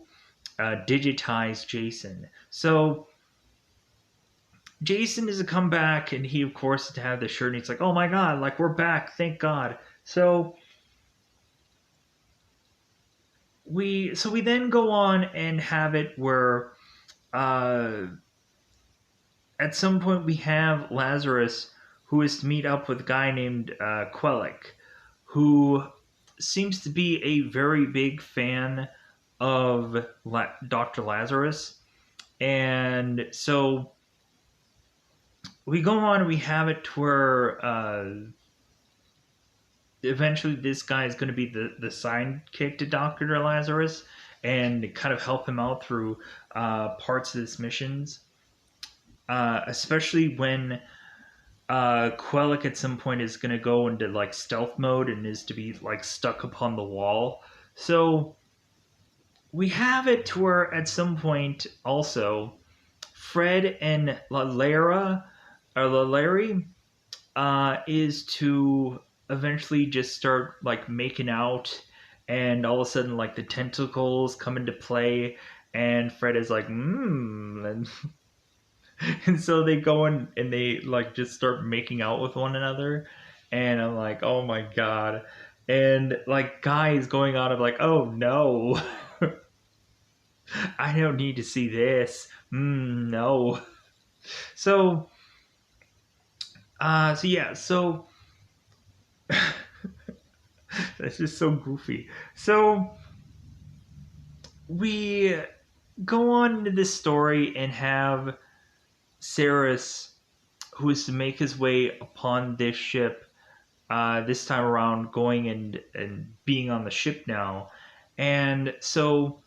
digitize Jason. So Jason is to come back, and he of course is to have the shirt, and he's like, "Oh my god, like we're back, thank God." So we then go on and have it where uh, at some point we have Lazarus who is to meet up with a guy named Quellic, who seems to be a very big fan of Dr. Lazarus. And so we go on and we have it to where eventually this guy is going to be the sidekick to Dr. Lazarus and kind of help him out through parts of this missions. Especially when Quellic at some point is going to go into like stealth mode and is to be like stuck upon the wall. So we have it to where at some point also Fred and Larry is to eventually just start like making out, and all of a sudden like the tentacles come into play, and Fred is like, and and so they go in and they like just start making out with one another, and I'm like, oh my god, and like guys going on of like, oh no, I don't need to see this, no. So so yeah, so that's just so goofy. So we go on into this story and have Ceres, who is to make his way upon this ship, this time around going and being on the ship now. And so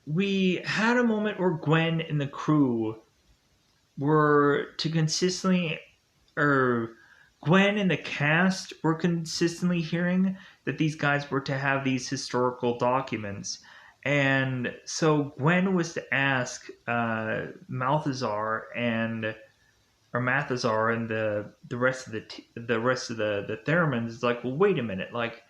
we had a moment where Gwen and the crew were to consistently, or Gwen and the cast were consistently hearing that these guys were to have these historical documents. And so Gwen was to ask Malthazar and or Mathazar and the rest of the Theremins is like, well, wait a minute, like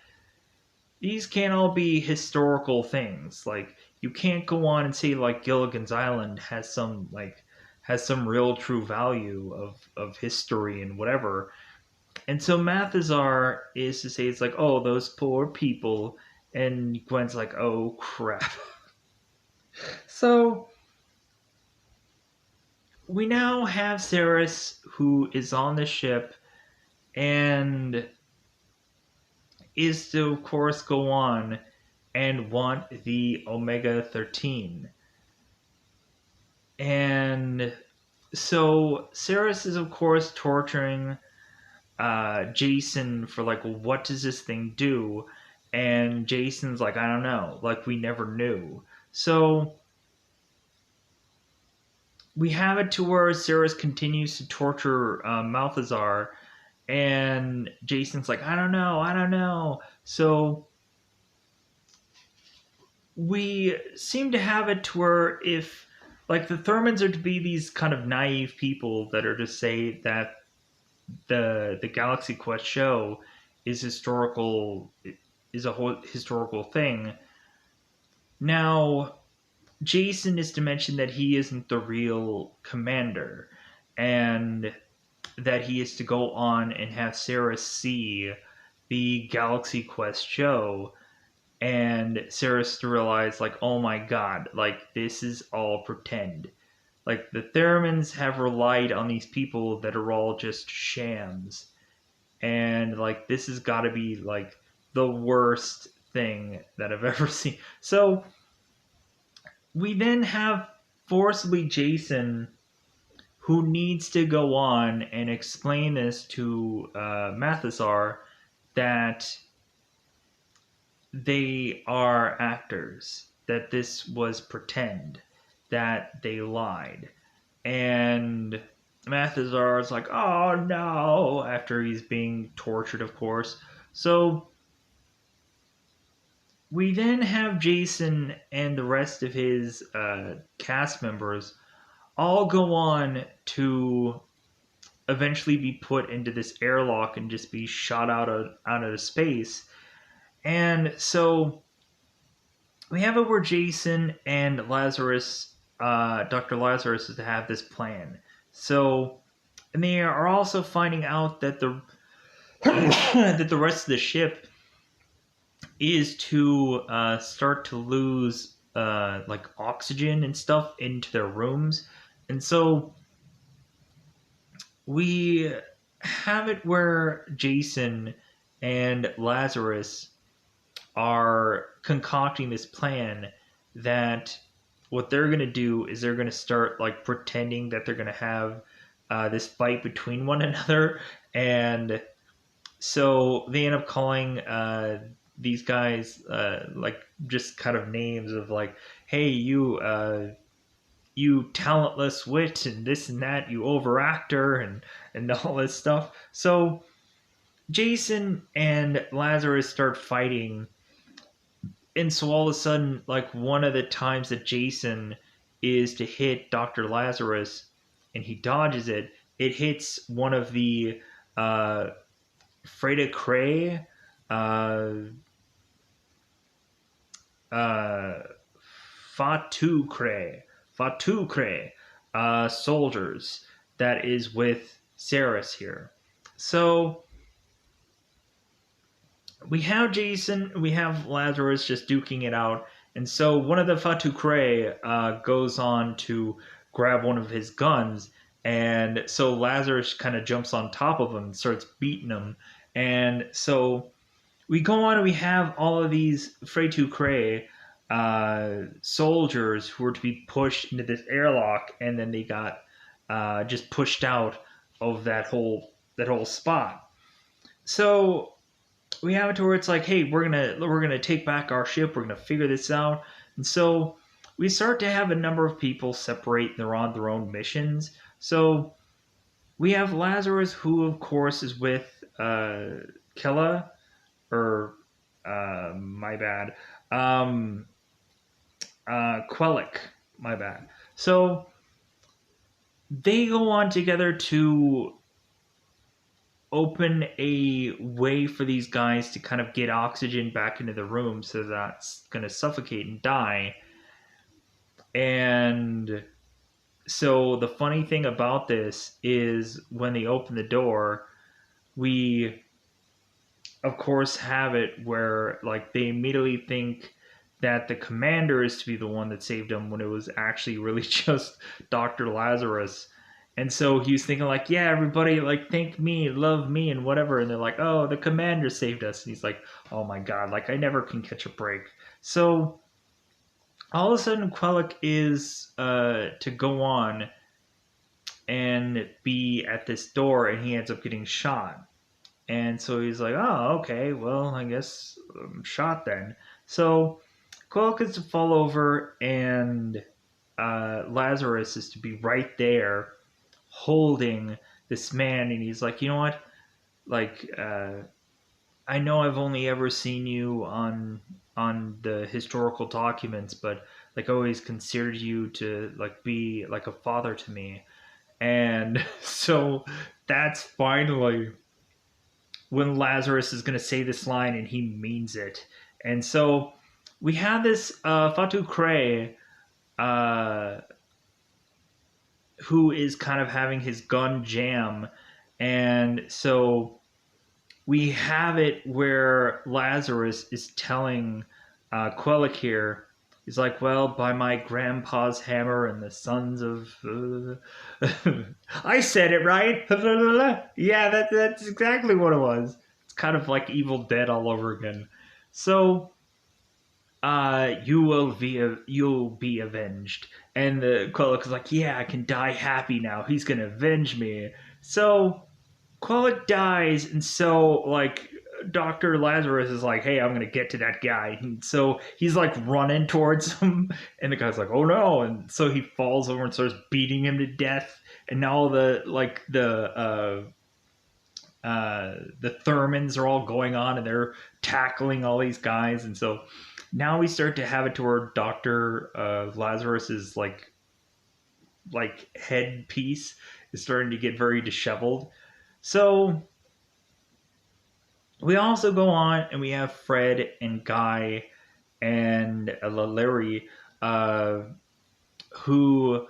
these can't all be historical things. Like you can't go on and say like Gilligan's Island has some real true value of history and whatever. And so Mathazar is to say it's like, oh, those poor people, and Gwen's like, oh crap. So we now have Ceres who is on the ship and is to of course go on and want the Omega 13. And so Ceres is of course torturing Jason for like, well, what does this thing do? And Jason's like, I don't know, like we never knew. So we have it to where Ceres continues to torture Malthazar, and Jason's like, I don't know. So we seem to have it to where if like the Thermans are to be these kind of naive people that are to say that the Galaxy Quest show is historical, is a whole historical thing. Now Jason is to mention that he isn't the real commander, and that he is to go on and have Sarah see the Galaxy Quest show, and Sarah's to realize like, oh my god, like this is all pretend. Like the Theremins have relied on these people that are all just shams, and like this has got to be like the worst thing that I've ever seen. So we then have forcibly Jason who needs to go on and explain this to Mathasar that they are actors, that this was pretend, that they lied. And Mathasar is like, oh no, after he's being tortured, of course. So we then have Jason and the rest of his cast members all go on to eventually be put into this airlock and just be shot out of space. And so we have it where Jason and Lazarus, Dr. Lazarus, is to have this plan. So, and they are also finding out that the that the rest of the ship is to start to lose like oxygen and stuff into their rooms, and so we have it where Jason and Lazarus are concocting this plan that what they're going to do is they're going to start like pretending that they're going to have this fight between one another. And so they end up calling these guys like just kind of names of like, hey, you talentless wit and this and that, you overactor and all this stuff. So Jason and Lazarus start fighting, and so all of a sudden, like one of the times that Jason is to hit Dr. Lazarus and he dodges it, it hits one of the uh, Freda Cray, uh, uh, Fatu Cray soldiers that is with Saris here. So we have Jason, we have Lazarus just duking it out, and so one of the Fatu Cray goes on to grab one of his guns, and so Lazarus kind of jumps on top of him and starts beating him, and so we go on and we have all of these Fatu Cray soldiers who were to be pushed into this airlock, and then they got just pushed out of that whole spot. So we have it to where it's like, hey, we're gonna take back our ship. We're gonna figure this out, and so we start to have a number of people separate. They're on their own missions. So we have Lazarus, who of course is with Killa, or my bad, Quellic, my bad. So they go on together to open a way for these guys to kind of get oxygen back into the room so that's going to suffocate and die. And so the funny thing about this is when they open the door, we of course have it where like they immediately think that the commander is to be the one that saved them when it was actually really just Dr. Lazarus. And so he was thinking like, yeah, everybody like thank me, love me, and whatever. And they're like, oh, the commander saved us. And he's like, oh my god, like I never can catch a break. So all of a sudden, Quellic is to go on and be at this door, and he ends up getting shot. And so he's like, oh, okay, well, I guess I'm shot then. So Quellic is to fall over, and Lazarus is to be right there holding this man, and he's like, you know what, like I know I've only ever seen you on the historical documents, but like I always considered you to like be like a father to me. And so that's finally when Lazarus is going to say this line, and he means it. And so we have this Fatu Cray uh, who is kind of having his gun jam. And so we have it where Lazarus is telling Quellic here, he's like, well, by my grandpa's hammer and the sons of... I said it right. Yeah, that's exactly what it was. It's kind of like Evil Dead all over again. So you'll be avenged. And the Quellic is like, yeah, I can die happy now. He's gonna avenge me. So Quellic dies, and so like Dr. Lazarus is like, hey, I'm gonna get to that guy. And so he's like running towards him, and the guy's like, oh no. And so he falls over and starts beating him to death. And now the Thurmans are all going on, and they're tackling all these guys. And so now we start to have it to where Dr. Lazarus is like like headpiece is starting to get very disheveled. So we also go on and we have Fred and Guy and Larry, uh, who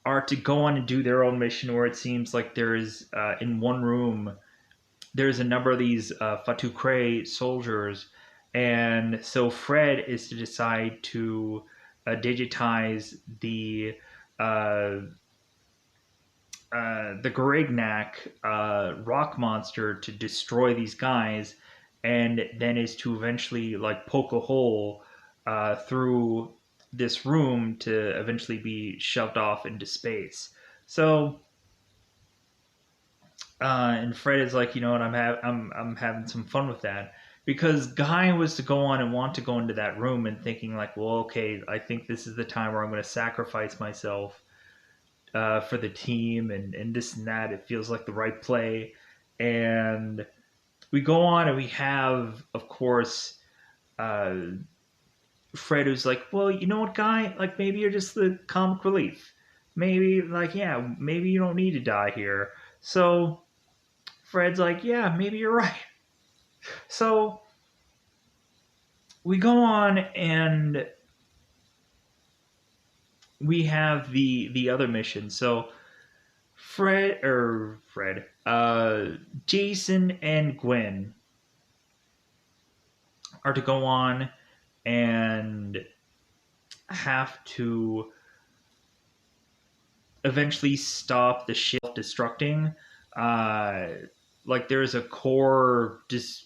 are to go on and do their own mission, where it seems like there's in one room there's a number of these Fatu Kray soldiers, and so Fred is to decide to digitize uh, the Garignac rock monster to destroy these guys, and then is to eventually like poke a hole through this room to eventually be shoved off into space. So, and Fred is like, you know what, I'm having some fun with that because Guy was to go on and want to go into that room and thinking like, well, okay, I think this is the time where I'm going to sacrifice myself for the team and this and that. It feels like the right play. And we go on and we have, of course, uh, Fred who's like, well, you know what, Guy? Like, maybe you're just the comic relief. Maybe, like, yeah, maybe you don't need to die here. So Fred's like, yeah, maybe you're right. So we go on and we have the other mission. So Jason and Gwen are to go on and have to eventually stop the ship destructing. Uh, like there's a core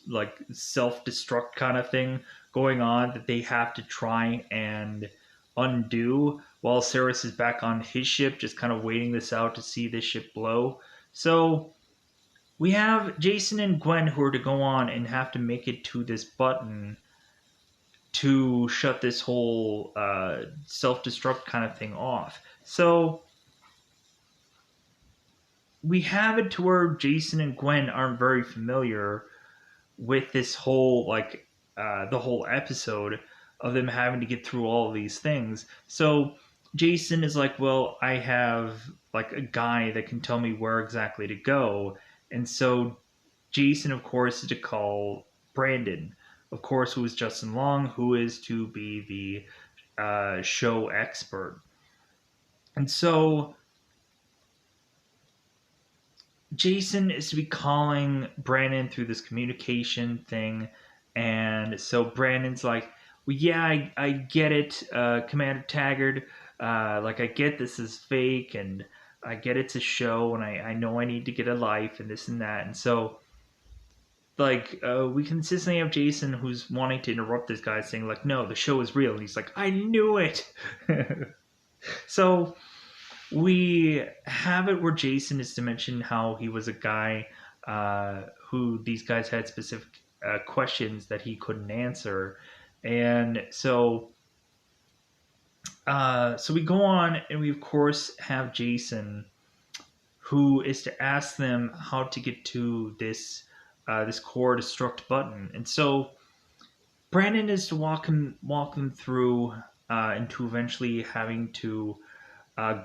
like self destruct kind of thing going on that they have to try and undo while Cyrus is back on his ship, just kind of waiting this out to see this ship blow. So we have Jason and Gwen who are to go on and have to make it to this button to shut this whole self destruct kind of thing off. So we have it to where Jason and Gwen aren't very familiar with this whole the whole episode of them having to get through all of these things. So Jason is like, well, I have like a guy that can tell me where exactly to go, and so Jason, of course, is to call Brandon, of course, who is Justin Long, who is to be the show expert, and so Jason is to be calling Brandon through this communication thing. And so Brandon's like, well, yeah, I get it, Commander Taggart. Like, I get this is fake, and I get it's a show, and I know I need to get a life, and this and that. And so, like, we consistently have Jason who's wanting to interrupt this guy, saying, like, no, the show is real. And he's like, I knew it. So we have it where Jason is to mention how he was a guy who these guys had specific questions that he couldn't answer, and so we go on and we of course have Jason who is to ask them how to get to this core destruct button, and so Brandon is to walk them through into eventually having to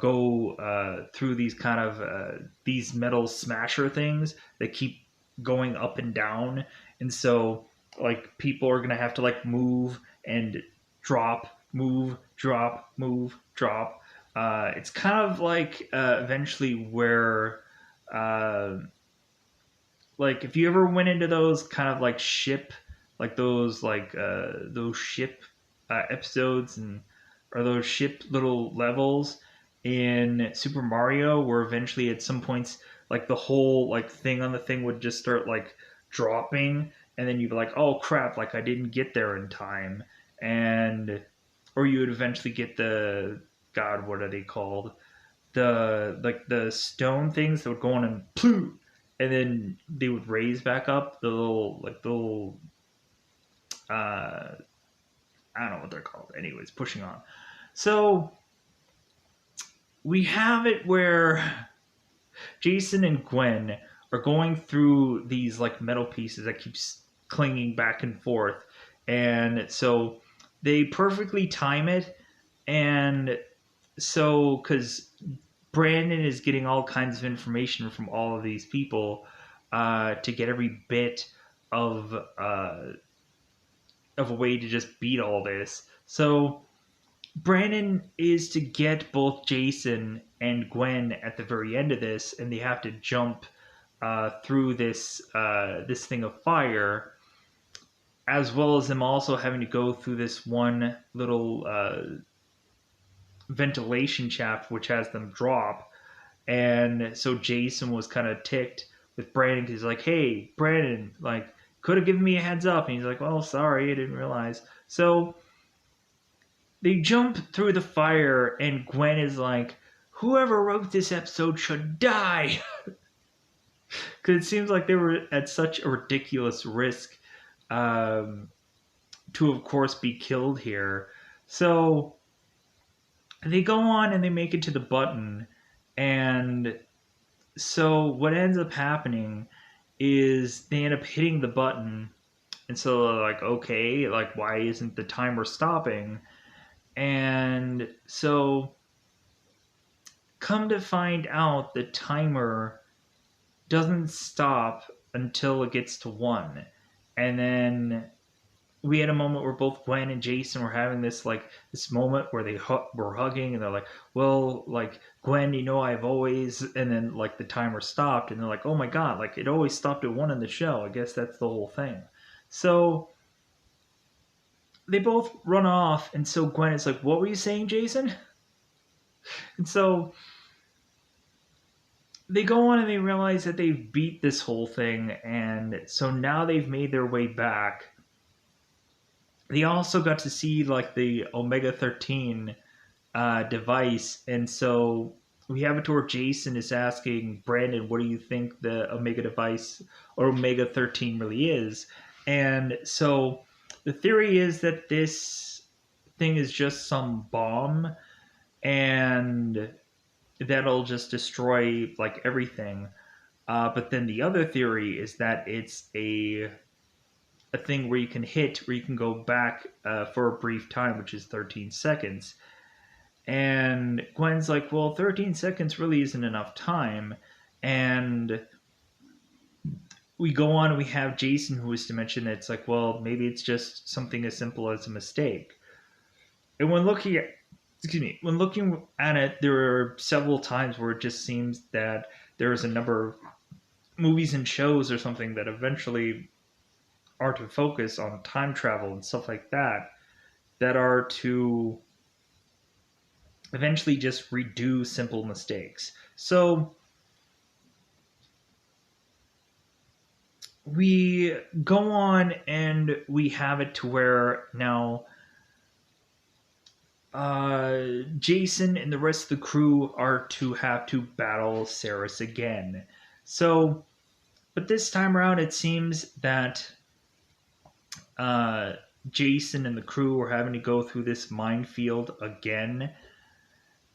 go through these kind of these metal smasher things that keep going up and down, and so like people are gonna have to like move and drop, move, drop, move, drop. It's kind of like eventually where uh, like if you ever went into those kind of like ship like those ship episodes and or those ship little levels in Super Mario where eventually at some points like the whole like thing on the thing would just start like dropping and then you'd be like, oh crap, like I didn't get there in time, and or you would eventually get the god, what are they called, the like the stone things that would go on and ploo, and then they would raise back up the little uh I don't know what they're called. Anyways, pushing on. So we have it where Jason and Gwen are going through these like metal pieces that keeps clinging back and forth, and so they perfectly time it, and so because Brandon is getting all kinds of information from all of these people to get every bit of of a way to just beat all this. So Brandon is to get both Jason and Gwen at the very end of this, and they have to jump through this thing of fire, as well as them also having to go through this one little ventilation shaft which has them drop. And so Jason was kind of ticked with Brandon because he's like, "Hey, Brandon, like, could have given me a heads up." And he's like, "Well, sorry, I didn't realize." So they jump through the fire, and Gwen is like, "Whoever wrote this episode should die." Because it seems like they were at such a ridiculous risk um, to, of course, be killed here. So they go on and they make it to the button. And so what ends up happening is they end up hitting the button. And so they're like, okay, like, why isn't the timer stopping? And so come to find out, the timer doesn't stop until it gets to 1. And then we had a moment where both Gwen and Jason were having this moment where they were hugging, and they're like, "Well, like, Gwen, I've always," and then like the timer stopped, and they're like, "Oh my god, like, it always stopped at 1 in the show. I guess that's the whole thing." So they both run off, and so Gwen is like, "What were you saying, Jason?" And so they go on and they realize that they've beat this whole thing, and so now they've made their way back. They also got to see like the Omega 13 device, and so we have it to where Jason is asking Brandon, "What do you think the Omega device or Omega 13 really is?" And so the theory is that this thing is just some bomb, and that'll just destroy like everything. But then the other theory is that it's a thing where you can hit, where you can go back for a brief time, which is 13 seconds. And Gwen's like, "Well, 13 seconds really isn't enough time." And we go on and we have Jason, who is to mention that it's like, well, maybe it's just something as simple as a mistake. And when looking at it, there are several times where it just seems that there is a number of movies and shows or something that eventually are to focus on time travel and stuff like that, that are to eventually just redo simple mistakes. So we go on and we have it to where now Jason and the rest of the crew are to have to battle Saris again. So, but this time around, it seems that uh, Jason and the crew are having to go through this minefield again.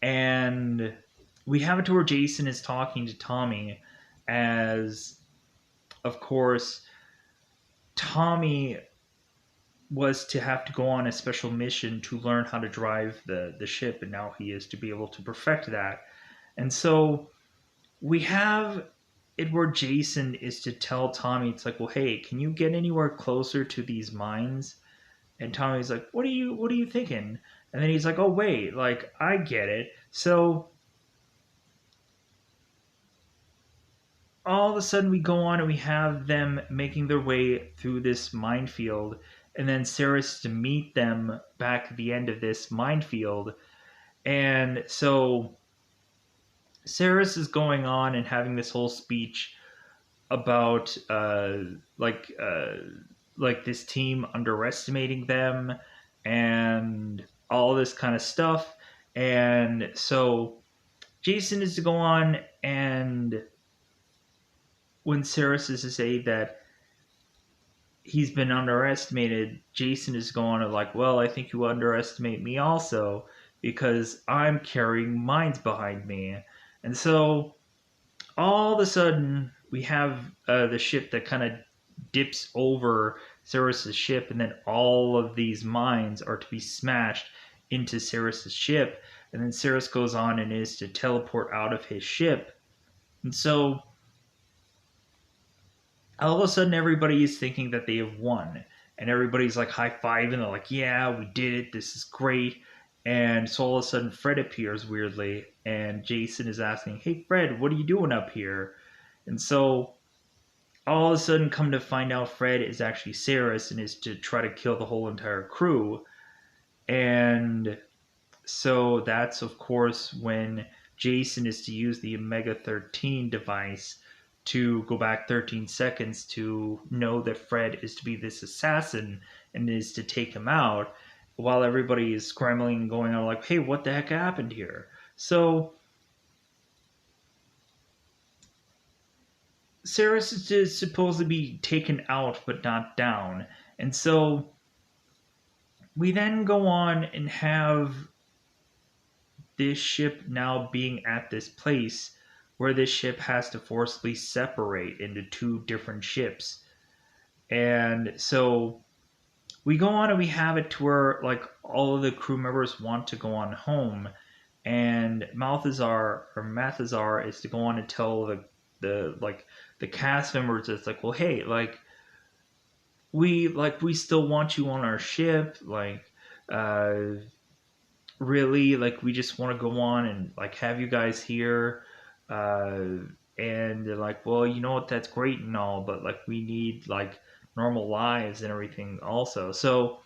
And we have it to where Jason is talking to Tommy, as, of course, Tommy was to have to go on a special mission to learn how to drive the ship, and now he is to be able to perfect that. And so we have it where Jason is to tell Tommy, it's like, "Well, hey, can you get anywhere closer to these mines?" And Tommy's like, what are you thinking?" And then he's like, "Oh wait, like, I get it." So all of a sudden we go on and we have them making their way through this minefield, and then Sarah's to meet them back at the end of this minefield. And so Saris is going on and having this whole speech about like this team underestimating them and all this kind of stuff. And so Jason is to go on, and when Saris is to say that he's been underestimated, Jason is going to like, "Well, I think you underestimate me also, because I'm carrying mines behind me." And so all of a sudden we have the ship that kind of dips over Saris's ship, and then all of these mines are to be smashed into Saris's ship. and then Cirrus goes on and is to teleport out of his ship. And so all of a sudden everybody is thinking that they have won, and everybody's like high-fiving, they're like, yeah, we did it, this is great. And so all of a sudden Fred appears weirdly, and Jason is asking, hey Fred, what are you doing up here? And so all of a sudden come to find out Fred is actually Cirrus and is to try to kill the whole entire crew. And so that's of course when Jason is to use the Omega 13 device to go back 13 seconds to know that Fred is to be this assassin and is to take him out, while everybody is scrambling and going on like, hey, what the heck happened here? So Cirrus is supposed to be taken out but not down. And so we then go on and have this ship now being at this place where this ship has to forcibly separate into two different ships. And so we go on and we have it to where like all of the crew members want to go on home, and Mathazar is to go on and tell the cast members, it's like, well, hey, we still want you on our ship, uh really, we just want to go on and have you guys here. And they're like, well, you know what, that's great and all, but we need normal lives and everything also. So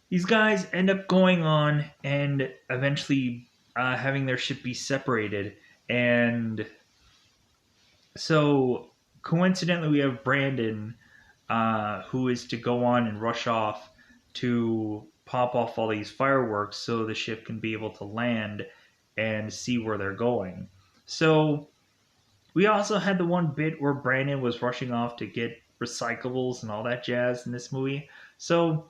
these guys end up going on and eventually having their ship be separated. And so coincidentally we have Brandon, who is to go on and rush off to pop off all these fireworks so the ship can be able to land and see where they're going. So we also had the one bit where Brandon was rushing off to get recyclables and all that jazz in this movie. So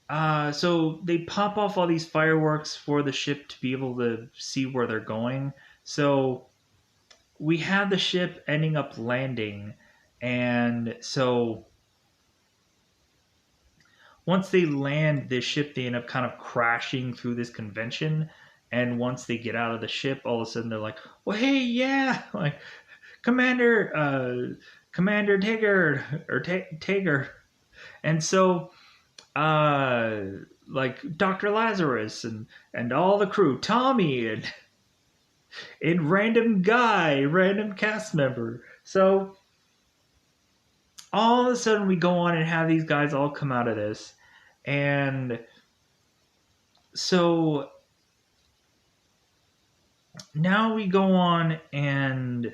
so they pop off all these fireworks for the ship to be able to see where they're going. So we have the ship ending up landing, and so once they land this ship, they end up kind of crashing through this convention. And once they get out of the ship, all of a sudden they're like, well, hey, yeah, Commander Tigger, or Tigger. And so Dr. Lazarus and all the crew, Tommy and random guy, random cast member. So all of a sudden we go on and have these guys all come out of this. And so now we go on, and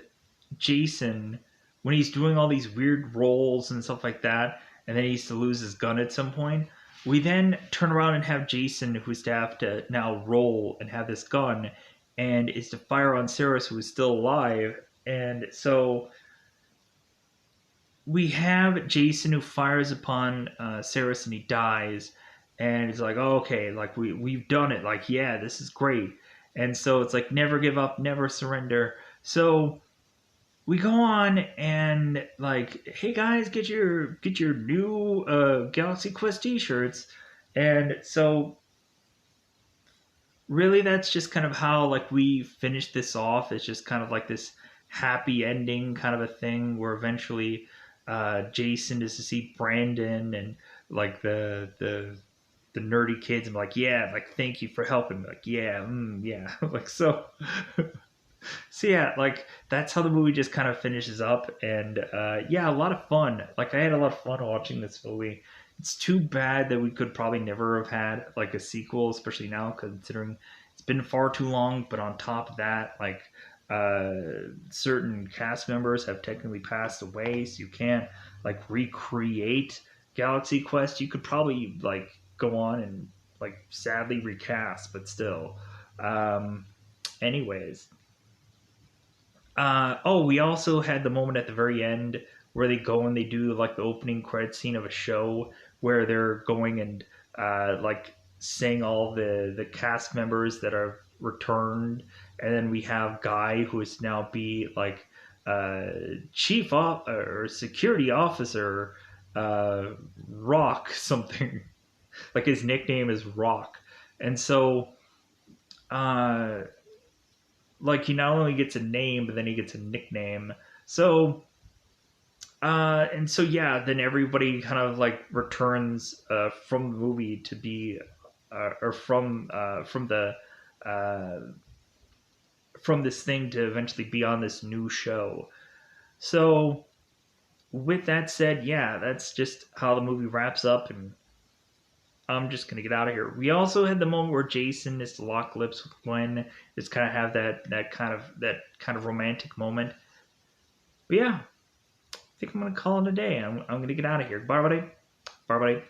Jason, when he's doing all these weird rolls and stuff like that, and then he has to lose his gun at some point, we then turn around and have Jason, who's to have to now roll and have this gun, and is to fire on Cirrus, who is still alive. And so we have Jason, who fires upon Cirrus, and he dies. And it's like, oh, okay, we've done it. Yeah, this is great. And so it's like, never give up, never surrender. So we go on and hey guys, get your new Galaxy Quest t-shirts. And so really that's just kind of how we finish this off. It's just kind of this happy ending kind of a thing where eventually Jason is to see Brandon and the nerdy kids, and yeah, thank you for helping me. Yeah, yeah. So so yeah, that's how the movie just kind of finishes up. And yeah, a lot of fun. I had a lot of fun watching this movie. It's too bad that we could probably never have had a sequel, especially now considering it's been far too long. But on top of that, certain cast members have technically passed away, so you can't recreate Galaxy Quest. You could probably go on and sadly recast, but still. Anyways, we also had the moment at the very end where they go and they do the opening credit scene of a show where they're going and saying all the cast members that are returned, and then we have Guy, who is now be chief or security officer, Rock something. His nickname is Rock. And so, uh, like, he not only gets a name, but then he gets a nickname. So, and so yeah, then everybody kind of like returns from the movie to be, or uh, from this thing to eventually be on this new show. So, with that said, yeah, that's just how the movie wraps up, and I'm just gonna get out of here. We also had the moment where Jason is to lock lips with Gwen, just kind of have that kind of romantic moment. But yeah, I think I'm gonna call it a day. I'm gonna get out of here. Bye, buddy. Bye, buddy.